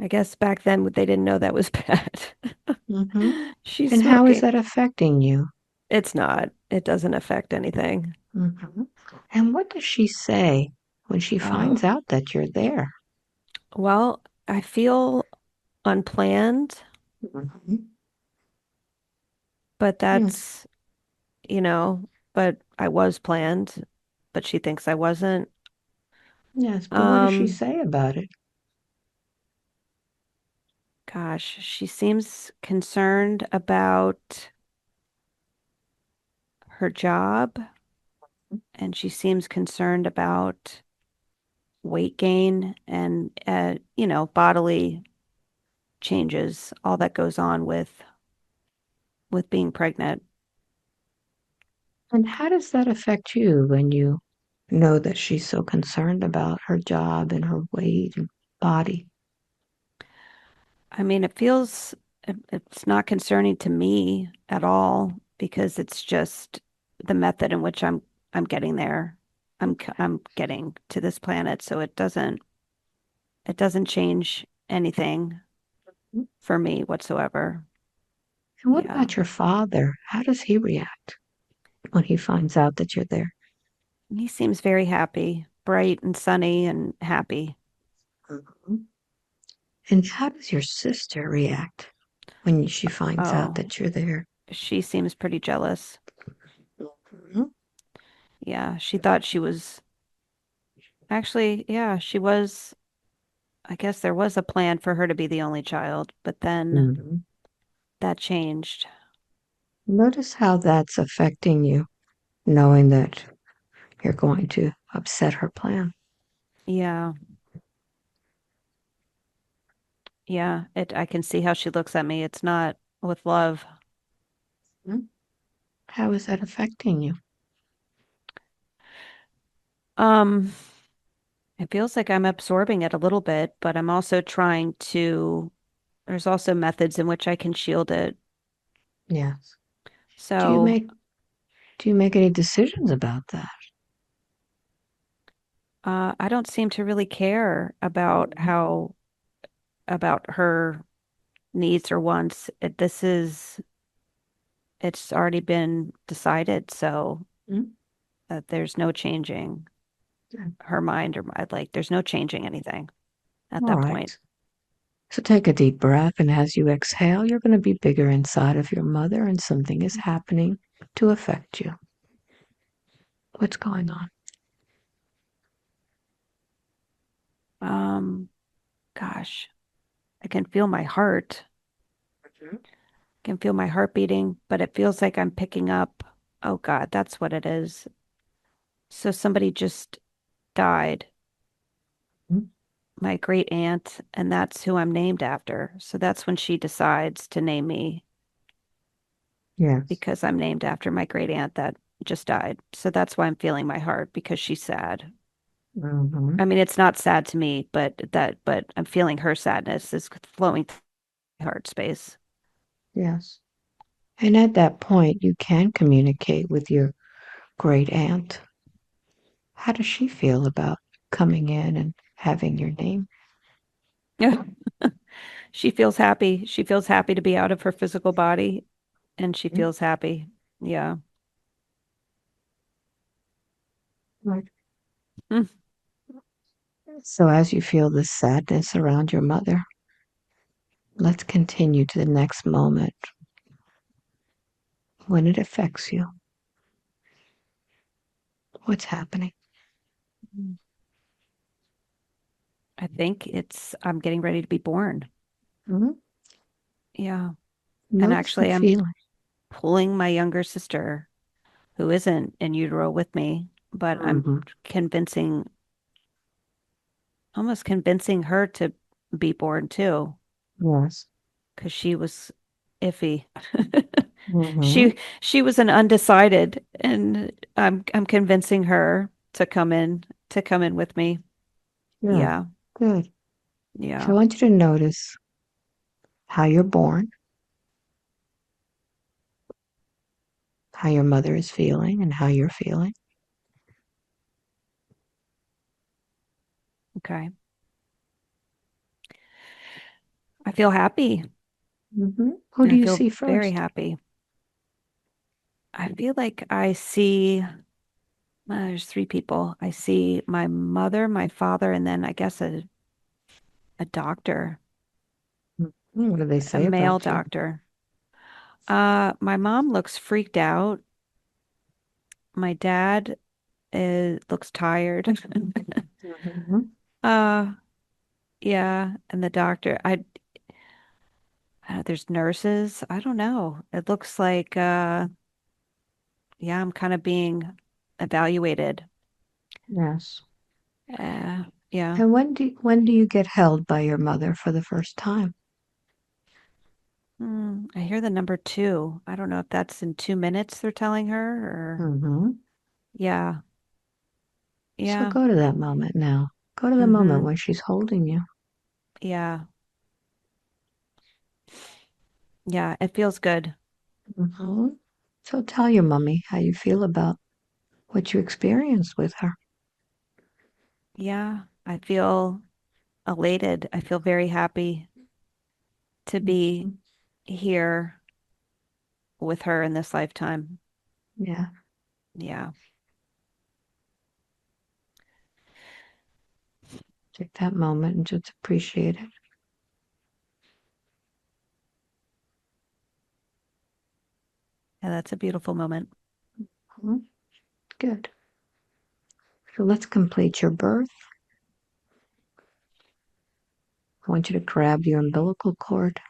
I guess back then they didn't know that was bad. Mm-hmm. She's And how is smoking. that affecting you? It's not. It doesn't affect anything. Mm-hmm. And what does she say when she Oh, finds out that you're there? well, I feel unplanned, Mhm. but Yes, that's, but I was planned, but she thinks I wasn't. yes, but what does she Um, say about it? Gosh, she seems concerned about her job, and she seems concerned about weight gain and, bodily changes, all that goes on with being pregnant. And how does that affect you when you know that she's so concerned about her job and her weight and body? I mean, it's not concerning to me at all because it's just the method in which I'm getting there. I'm getting to this planet, so it doesn't change anything for me whatsoever. And what Yeah. about your father? How does he react when he finds out that you're there? He seems very happy, bright and sunny and happy. Mhm. And how does your sister react when she finds out Oh, that you're there? she seems pretty jealous. Mhm. Yeah, she thought she was actually, yeah, she was. I guess there was a plan for her to be the only child, but then Mhm. that changed. Notice how that's affecting you, knowing that you're going to upset her plan. Yeah. Yeah. I can see how she looks at me. It's not with love. Hmm? How is that affecting you? Um, it feels like I'm absorbing it a little bit, but I'm also trying to, there's also methods in which I can shield it. Yes. Do you So, make do you make any decisions about that? I don't seem to really care about Mhm. how, about her needs or wants. It's already been decided, so Mm. that there's no changing Yeah. her mind or my, like, there's no changing anything at All that point. right. So take a deep breath, and as you exhale, you're going to be bigger inside of your mother, and something is happening to affect you. What's going on? Um, Gosh, I can feel my heart. Mhm. I can feel my heart beating, but it feels like I'm picking up. Oh God, that's what it is. So somebody just died, Mhm. my great aunt, and that's who I'm named after. So that's when she decides to name me Yes. because I'm named after my great aunt that just died. So that's why I'm feeling my heart because she's sad. Hmm. I mean, it's not sad to me, but I'm feeling her sadness is flowing through my heart space. Yes. And at that point, you can communicate with your great aunt. How does she feel about coming in and having your name? Yeah. She feels happy. She feels happy to be out of her physical body and she Mhm. feels happy. Yeah. Right. Mm. So as you feel this sadness around your mother, let's continue to the next moment when it affects you. What's happening? I think I'm getting ready to be born. Mhm. Yeah. And Notice the actually, I'm feeling. pulling my younger sister, who isn't in utero with me, but I'm Hmm. convincing, almost convincing her to be born too, Yes. because she was iffy. Hmm. She was an undecided, and I'm convincing her to come in with me. Good. Yeah, Good. So yeah, I want you to notice how you're born, how your mother is feeling, and how you're feeling. okay. I feel happy. Who do I you feel see very first? happy. I feel like I see, there's three people. I see my mother, my father, and then I guess a doctor, What do they a say male about you? doctor. My mom looks freaked out. My dad looks tired. Hmm. Uh, yeah, and the doctor, there's nurses. I don't know. It looks like, yeah, I'm kind of being evaluated. Yes. Uh, yeah. And when do you get held by your mother for the first time? I hear the number two. I don't know if that's in 2 minutes they're telling her or, Hmm. yeah, So yeah, go to that moment now. Go to the moment mm-hmm, when she's holding you. yeah, yeah. It feels good. Hmm. So tell your mommy how you feel about what you experienced with her. Yeah, I feel elated. I feel very happy to be Mhm. here with her in this lifetime. Yeah, Yeah, take that moment and just appreciate it. yeah, that's a beautiful moment. Mhm. Good. So let's complete your birth. I want you to grab your umbilical cord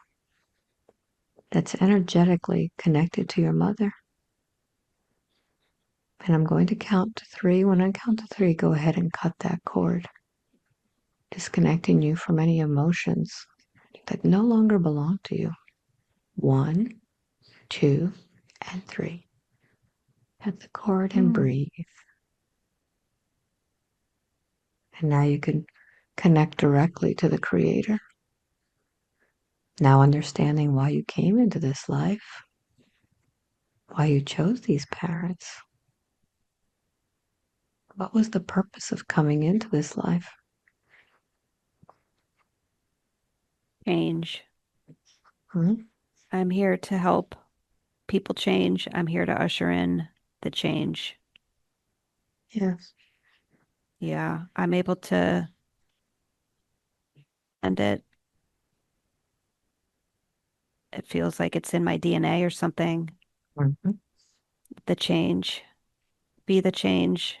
that's energetically connected to your mother. And I'm going to count to three. When I count to three, go ahead and cut that cord. disconnecting you from any emotions that no longer belong to you. 1, 2, and 3. Cut the cord and Mm. breathe. And now you can connect directly to the Creator. Now understanding why you came into this life, why you chose these parents. What was the purpose of coming into this life? Change. Hmm? I'm here to help people change. I'm here to usher in the change. Yes. Yeah, I'm able to end it. It feels like it's in my DNA or something. Mhm. The change, be the change.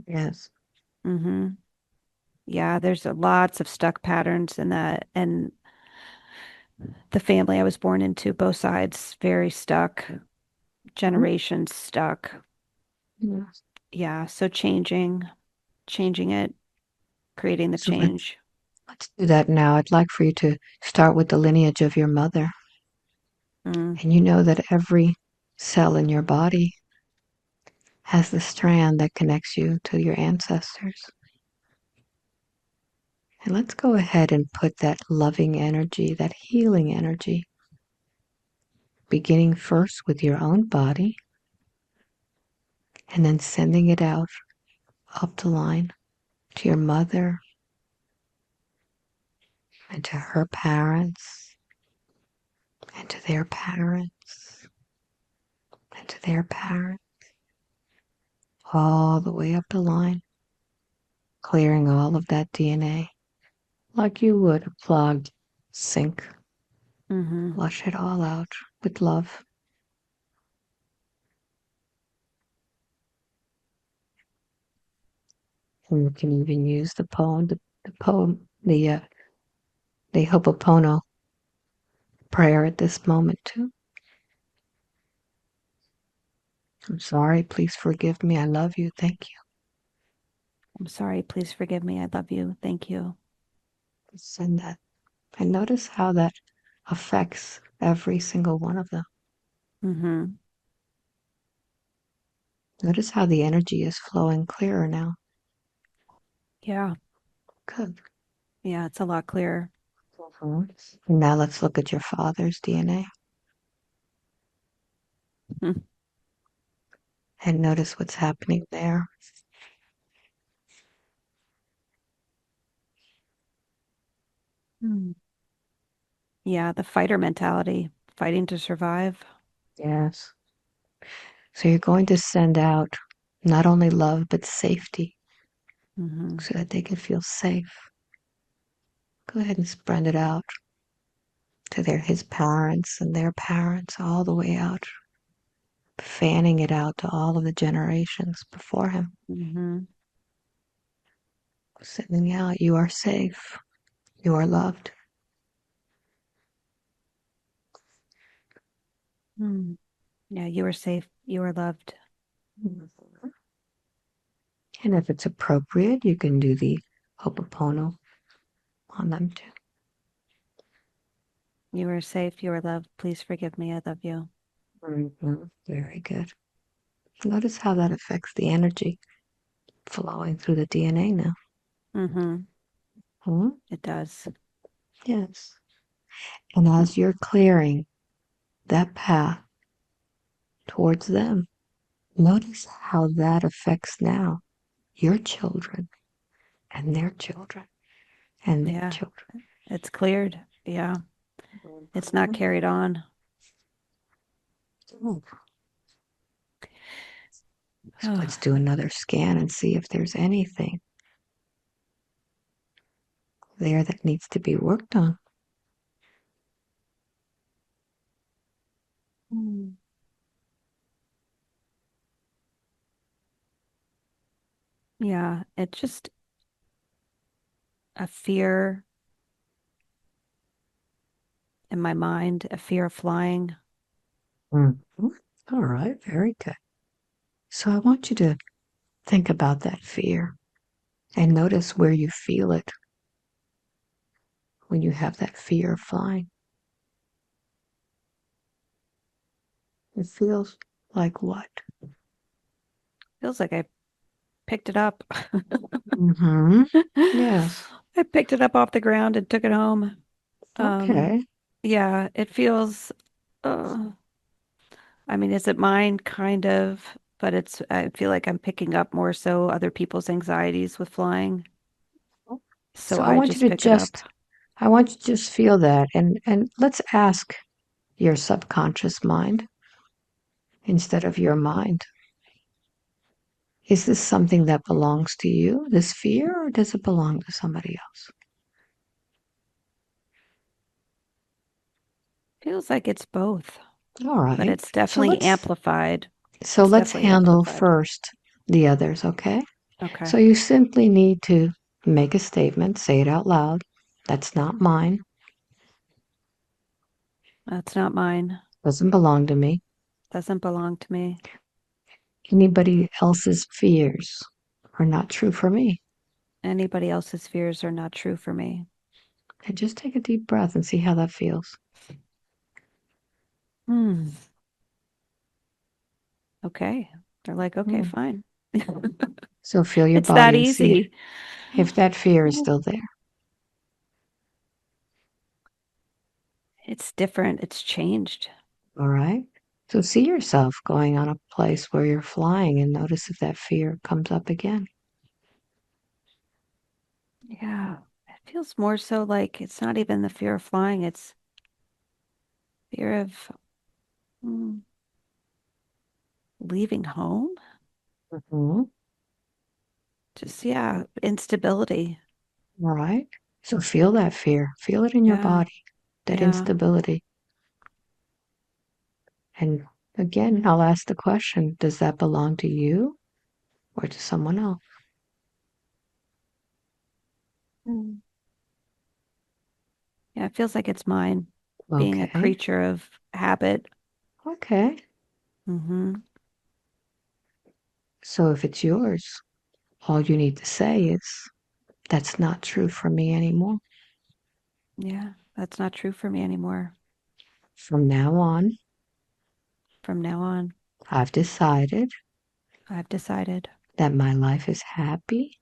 Yes. Hmm. Yeah, there's lots of stuck patterns in that. And the family I was born into, both sides, very stuck, Mhm. generations stuck. Yes. Yeah, so changing it, creating the So change. let's do that now. I'd like for you to start with the lineage of your mother. Mm, And you know that every cell in your body has the strand that connects you to your ancestors. And let's go ahead and put that loving energy, that healing energy, beginning first with your own body and then sending it out up the line to your mother and to her parents and to their parents and to their parents, all the way up the line, clearing all of that DNA like you would a clogged sink. hmm. Flush it all out with love. And you can even use the Hopopono prayer at this moment too. I'm sorry, please forgive me, I love you, thank you. I'm sorry. Please forgive me. I love you. Thank you. Send that. And notice how that affects every single one of them. Hmm. Notice how the energy is flowing clearer now. Yeah. Good. Yeah. It's a lot clearer. Mhm. And now let's look at your father's DNA Mm. and notice what's happening there. Mm. Yeah. The fighter mentality, fighting to survive. Yes. So you're going to send out not only love, but safety Hmm. so that they can feel safe. Go ahead and spread it out to his parents and their parents, all the way out, fanning it out to all of the generations before him. Hmm. Sending out, you are safe, you are loved. Mm. Yeah. You are safe. You are loved. And if it's appropriate, you can do the Hopopono on them too. You are safe. You are loved. Please forgive me. I love you. Mhm. Very good. Notice how that affects the energy flowing through the DNA now. Hmm. Hmm? It does. Yes. And Mm. as you're clearing that path towards them, notice how that affects now your children and their children and their Yeah. children. It's cleared. Yeah. It's not Mhm. carried on. Oh, so Oh. let's do another scan and see if there's anything there that needs to be worked on. Mm. Yeah. It's just a fear in my mind, a fear of flying. Mhm. All right, very good. So I want you to think about that fear and notice where you feel it. when you have that fear of flying? It feels like what? Feels like I picked it up. Mm-hmm. Yes. I picked it up off the ground and took it home. Um, Okay. yeah, it feels, uh, I mean, is it mine? Kind of, but I feel like I'm picking up more so other people's anxieties with flying. So So I I want you just to pick it up. just I want you to just feel that and let's ask your subconscious mind instead of your mind. Is this something that belongs to you, this fear, or does it belong to somebody else? Feels like it's both, All but right. it's So definitely let's amplified. so It's let's definitely handle amplified. first the others, okay? Okay. So you simply need to make a statement, say it out loud. That's not mine. That's not mine. Doesn't belong to me. Doesn't belong to me. Anybody else's fears are not true for me. Anybody else's fears are not true for me. And just take a deep breath and see how that feels. Hmm. Okay. They're like, okay, Hmm. fine. So feel your It's that body and see easy. if that fear is still there. It's different. It's changed. All right. So see yourself going on a place where you're flying and notice if that fear comes up again. Yeah. It feels more so like it's not even the fear of flying, it's fear of mm, leaving home. Hmm. Just, yeah, instability. All right. So feel that fear. Feel it in your Yeah. body, that Yeah. instability. And again, I'll ask the question, does that belong to you or to someone else? Mm. Yeah. It feels like it's mine, being a Okay. creature of habit. Okay. Hmm. So if it's yours, all you need to say is, that's not true for me anymore. Yeah. That's not true for me anymore. From now on, From now on, I've decided I've decided that my life is happy,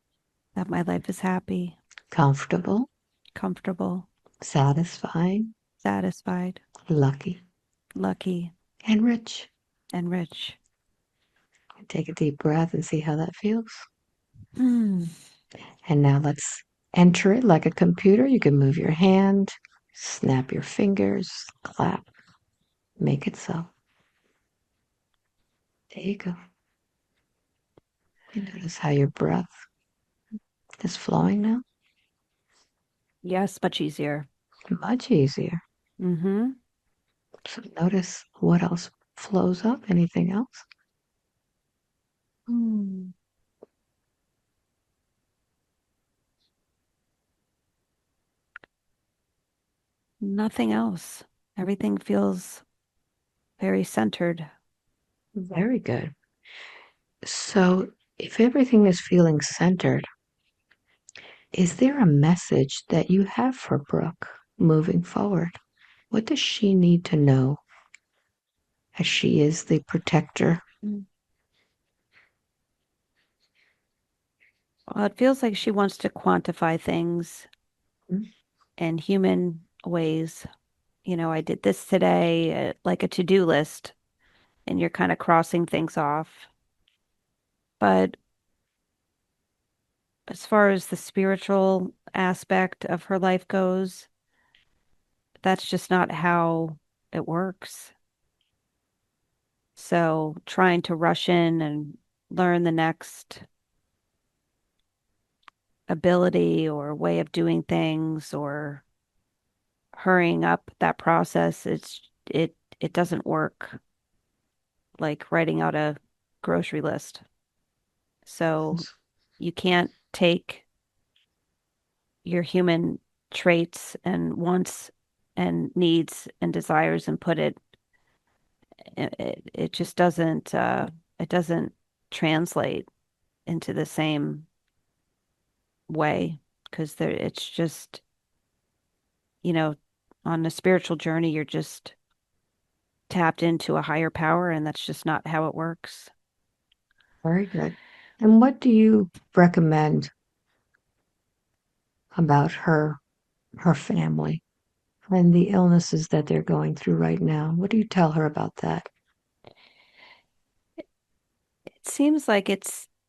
that my life is happy, comfortable, comfortable, satisfying, satisfied, lucky, lucky, and rich. and rich. Take a deep breath and see how that feels. Hmm. And now let's enter it like a computer. You can move your hand, snap your fingers, clap, make it so. There you go. You notice how your breath is flowing now? Yes, much easier. Much easier. Mm-hmm. So notice what else flows up, anything else? Hmm. Nothing else. Everything feels very centered. Very good. So if everything is feeling centered, is there a message that you have for Brooke moving forward? What does she need to know as she is the protector? Mm. Well, it feels like she wants to quantify things in human ways. I did this today, like a to-do list, and you're kind of crossing things off. But as far as the spiritual aspect of her life goes, that's just not how it works. So trying to rush in and learn the next ability or way of doing things or hurrying up that process, it doesn't work like writing out a grocery list. So you can't take your human traits and wants and needs and desires and put it just doesn't translate into the same way because there it's just you know, on a spiritual journey, you're just tapped into a higher power, and that's just not how it works. Very good. And what do you recommend about her family and the illnesses that they're going through right now? What do you tell her about that? It seems like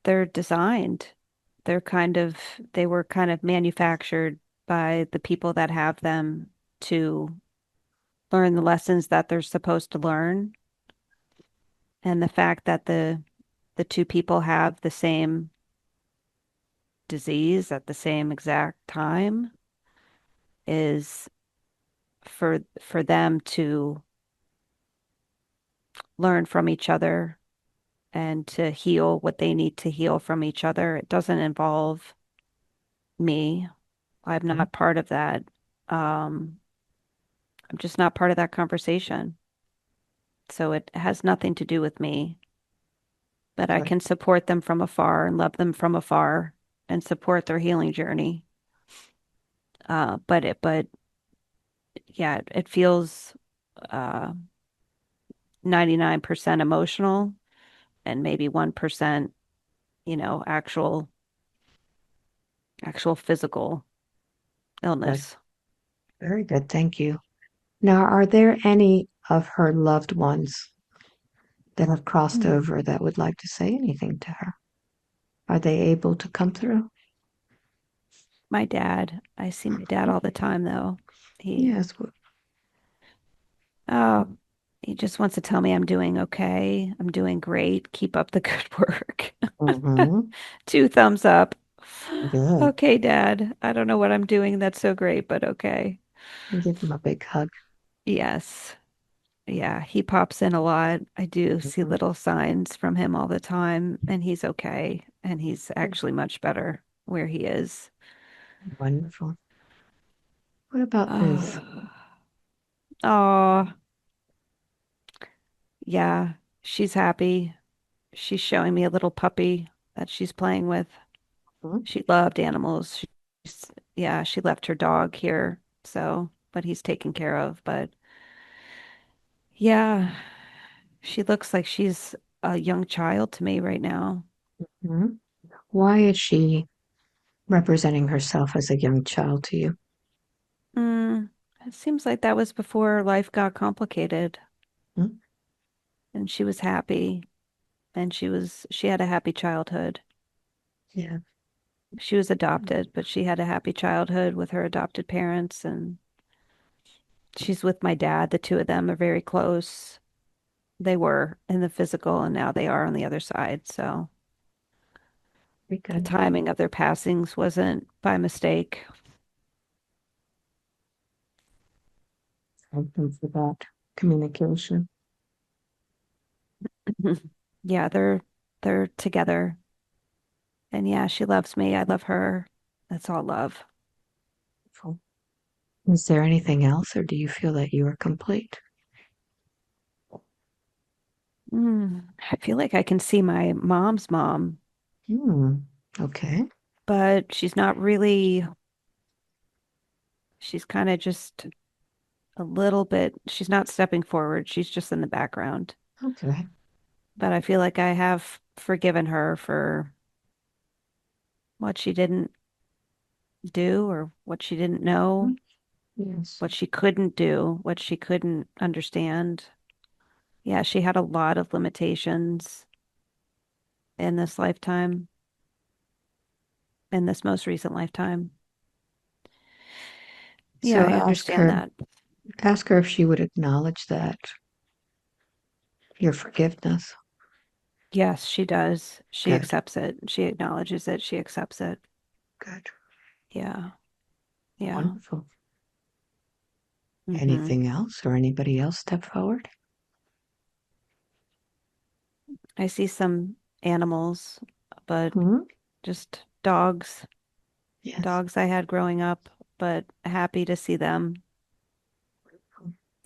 they're designed. They were kind of manufactured by the people that have them to learn the lessons that they're supposed to learn. And the fact that the two people have the same disease at the same exact time is for them to learn from each other and to heal what they need to heal from each other. It doesn't involve me. I'm Mhm. not part of that. Um, I'm just not part of that conversation. So it has nothing to do with me, but I Good. can support them from afar and love them from afar and support their healing journey. But yeah, it feels uh, 99% emotional and maybe 1%, actual physical Good. illness. Very good. Thank you. Now, are there any of her loved ones that have crossed Hmm. over that would like to say anything to her? Are they able to come through? My dad, I see my dad all the time though. He, Yes. oh, he just wants to tell me I'm doing okay. I'm doing great. Keep up the good work. Mm-hmm. Two thumbs up. Good. Okay, Dad. I don't know what I'm doing that's so great, but okay. Give them a big hug. Yes. Yeah, he pops in a lot. I do see Mhm. little signs from him all the time, and he's okay. And he's Good. actually much better where he is. Wonderful. What about Liz? Oh, oh, yeah, she's happy. She's showing me a little puppy that she's playing with. Hmm? She loved animals. Yeah, she left her dog here, so, but he's taken care of. But yeah, she looks like she's a young child to me right now. Hmm. Why is she representing herself as a young child to you? Mm, it seems like that was before life got complicated Hmm? and she was happy and she had a happy childhood. Yeah. She was adopted, but she had a happy childhood with her adopted parents and she's with my dad. The two of them are very close. They were in the physical and now they are on the other side. So Very the good. timing of their passings wasn't by mistake. Thank them for that communication. Yeah, they're together. And yeah, she loves me. I love her. That's all love. Wonderful. Is there anything else, or do you feel that you are complete? I feel like I can see my mom's mom, Hmm. Okay. but she's not really, she's kind of just a little bit, she's not stepping forward. She's just in the background. Okay. But I feel like I have forgiven her for what she didn't do or what she didn't know, Hmm. Yes. what she couldn't do, what she couldn't understand. Yeah, she had a lot of limitations in this lifetime, in this most recent lifetime. Yeah, So I understand that. ask her if she would acknowledge that your forgiveness. Yes, she does. She Good. accepts it. She acknowledges it. She accepts it. Good. Yeah. Yeah. Wonderful. Hmm. Anything else, or anybody else step forward? I see some animals, but Hmm. just dogs, Yes. dogs I had growing up, but happy to see them.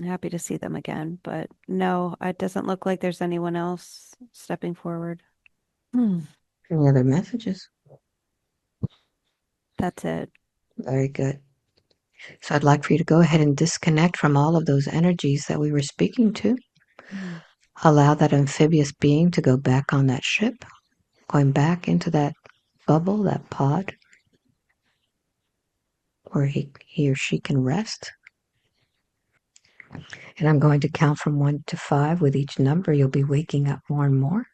Happy to see them again. But no, it doesn't look like there's anyone else stepping forward. Hmm. Any other messages? That's it. Very good. So I'd like for you to go ahead and disconnect from all of those energies that we were speaking to. Mm. Allow that amphibious being to go back on that ship, going back into that bubble, that pod, where he or she can rest. And I'm going to count from 1 to 5. With each number, you'll be waking up more and more.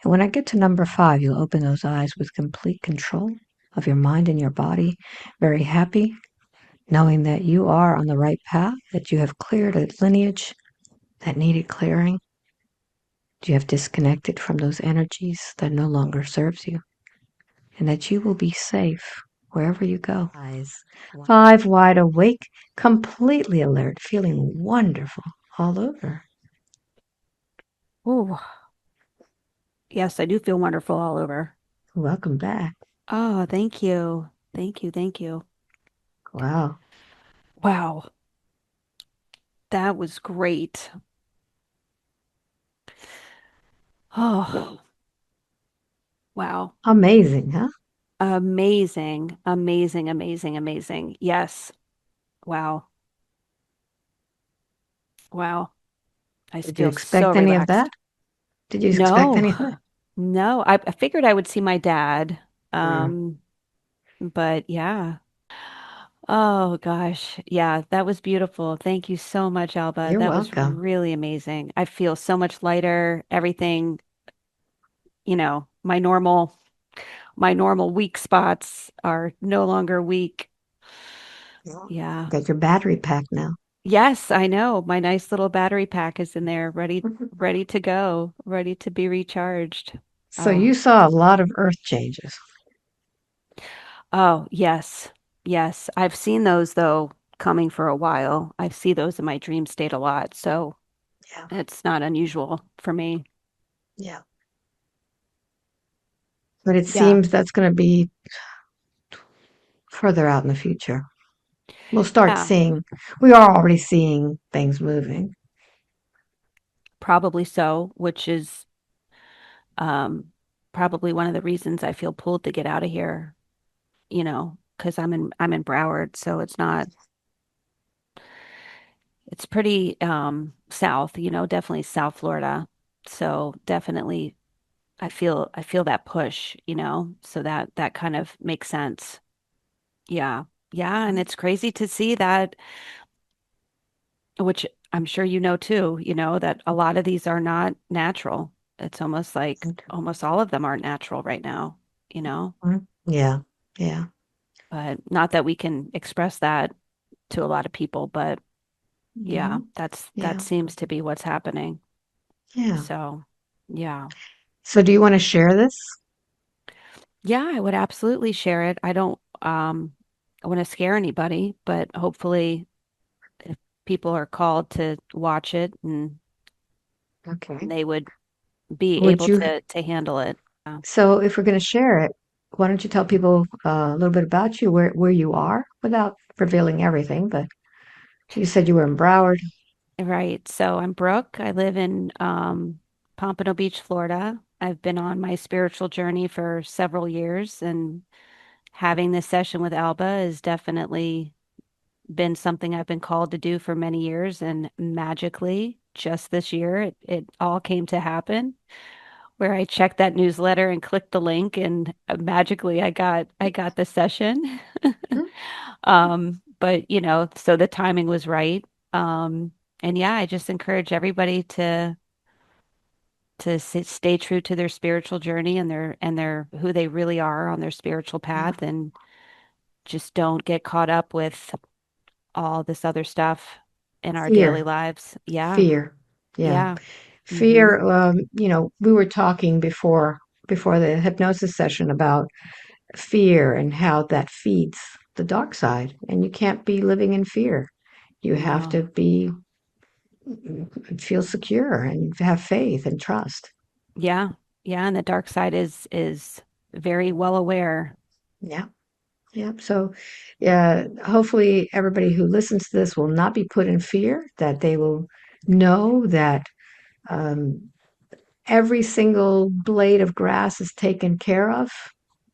And when I get to number 5, you'll open those eyes with complete control of your mind and your body, very happy, knowing that you are on the right path, that you have cleared a lineage that needed clearing. You have disconnected from those energies that no longer serves you, and that you will be safe wherever you go. Eyes 5 wide awake, completely alert, feeling wonderful all over. Ooh, yes, I do feel wonderful all over. Welcome back. Oh, thank you. Thank you. Thank you. Wow. Wow, that was great. Oh, wow. Amazing, huh? Amazing. Amazing. Amazing. Amazing. Yes. Wow. Wow. I Did you feel so expect any of that? relaxed. Did you expect No, any of that? no. I figured I would see my dad. Mm. Um, but yeah. Oh gosh. Yeah, that was beautiful. Thank you so much, Alba. You're That was welcome. really amazing. I feel so much lighter. Everything, my normal weak spots are no longer weak. Yeah. Yeah. Got your battery pack now. Yes, I know. My nice little battery pack is in there, ready to go, ready to be recharged. So Oh, you saw a lot of earth changes. oh, yes. Yes. I've seen those though coming for a while. I see those in my dream state a lot, so Yeah. it's not unusual for me. Yeah. But it Yeah, seems that's going to be further out in the future. We'll start yeah, seeing, we are already seeing things moving. probably so, which is um probably one of the reasons I feel pulled to get out of here, because I'm in Broward, so it's pretty south, definitely South Florida. So definitely I feel that push, so that kind of makes sense. Yeah. Yeah, and it's crazy to see that, which I'm sure you know too, that a lot of these are not natural. It's almost like almost all of them aren't natural right now, you know, Mhm. Yeah. Yeah. but not that we can express that to a lot of people, but yeah, Mhm. that Yeah. seems to be what's happening. Yeah. So, yeah. So do you want to share this? Yeah, I would absolutely share it. I don't want to scare anybody, but hopefully if people are called to watch it and Okay. they would be Would able you? to handle it. So if we're going to share it, why don't you tell people a little bit about you, where you are, without revealing everything? But you said you were in Broward. Right. So I'm Brooke. I live in Pompano Beach, Florida. I've been on my spiritual journey for several years, and having this session with Alba has definitely been something I've been called to do for many years. And magically, just this year, it all came to happen where I checked that newsletter and clicked the link, and magically I got the session. But so the timing was right. And yeah, I just encourage everybody to stay true to their spiritual journey and their who they really are on their spiritual Yeah. path, and just don't get caught up with all this other stuff in our daily Fear. lives. Yeah. Fear. Yeah. Yeah. Mm-hmm. Fear. We were talking before the hypnosis session about fear and how that feeds the dark side, and you can't be living in fear. You have No. to be feel secure and have faith and trust. Yeah. Yeah. And the dark side is very well aware. Yeah. Yeah. So, yeah, hopefully everybody who listens to this will not be put in fear, that they will know that um, every single blade of grass is taken care of.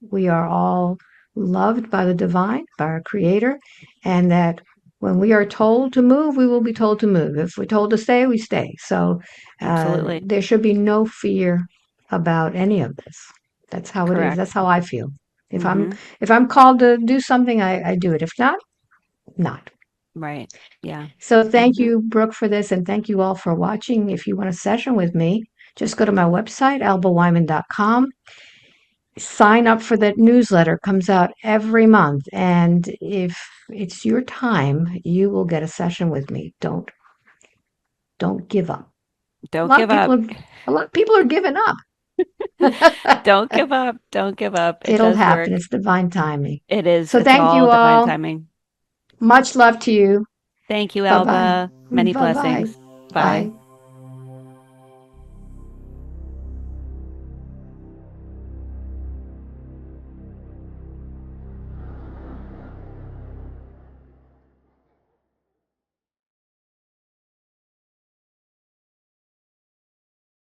We are all loved by the divine, by our creator, and that When we are told to move, we will be told to move. If we're told to stay, we stay. So Absolutely. there should be no fear about any of this. That's how it is. That's Correct. how I feel. If I'm Mm-hmm. if I'm called to do something, I do it. If not, not. Right. Yeah. So thank Mm-hmm. you, Brooke, for this, and thank you all for watching. If you want a session with me, just go to my website, albaweinman.com. Sign up for that newsletter. Comes out every month, and if it's your time, you will get a session with me. Don't give up. A Don't lot of give people up. are a lot of people are giving up. Don't give up. Don't give up. It It'll does happen. work. It's divine timing. It is. So It's thank all you divine all. timing. Much love to you. Thank you, Bye bye. Alba. Many Bye bye. blessings. Bye. Bye.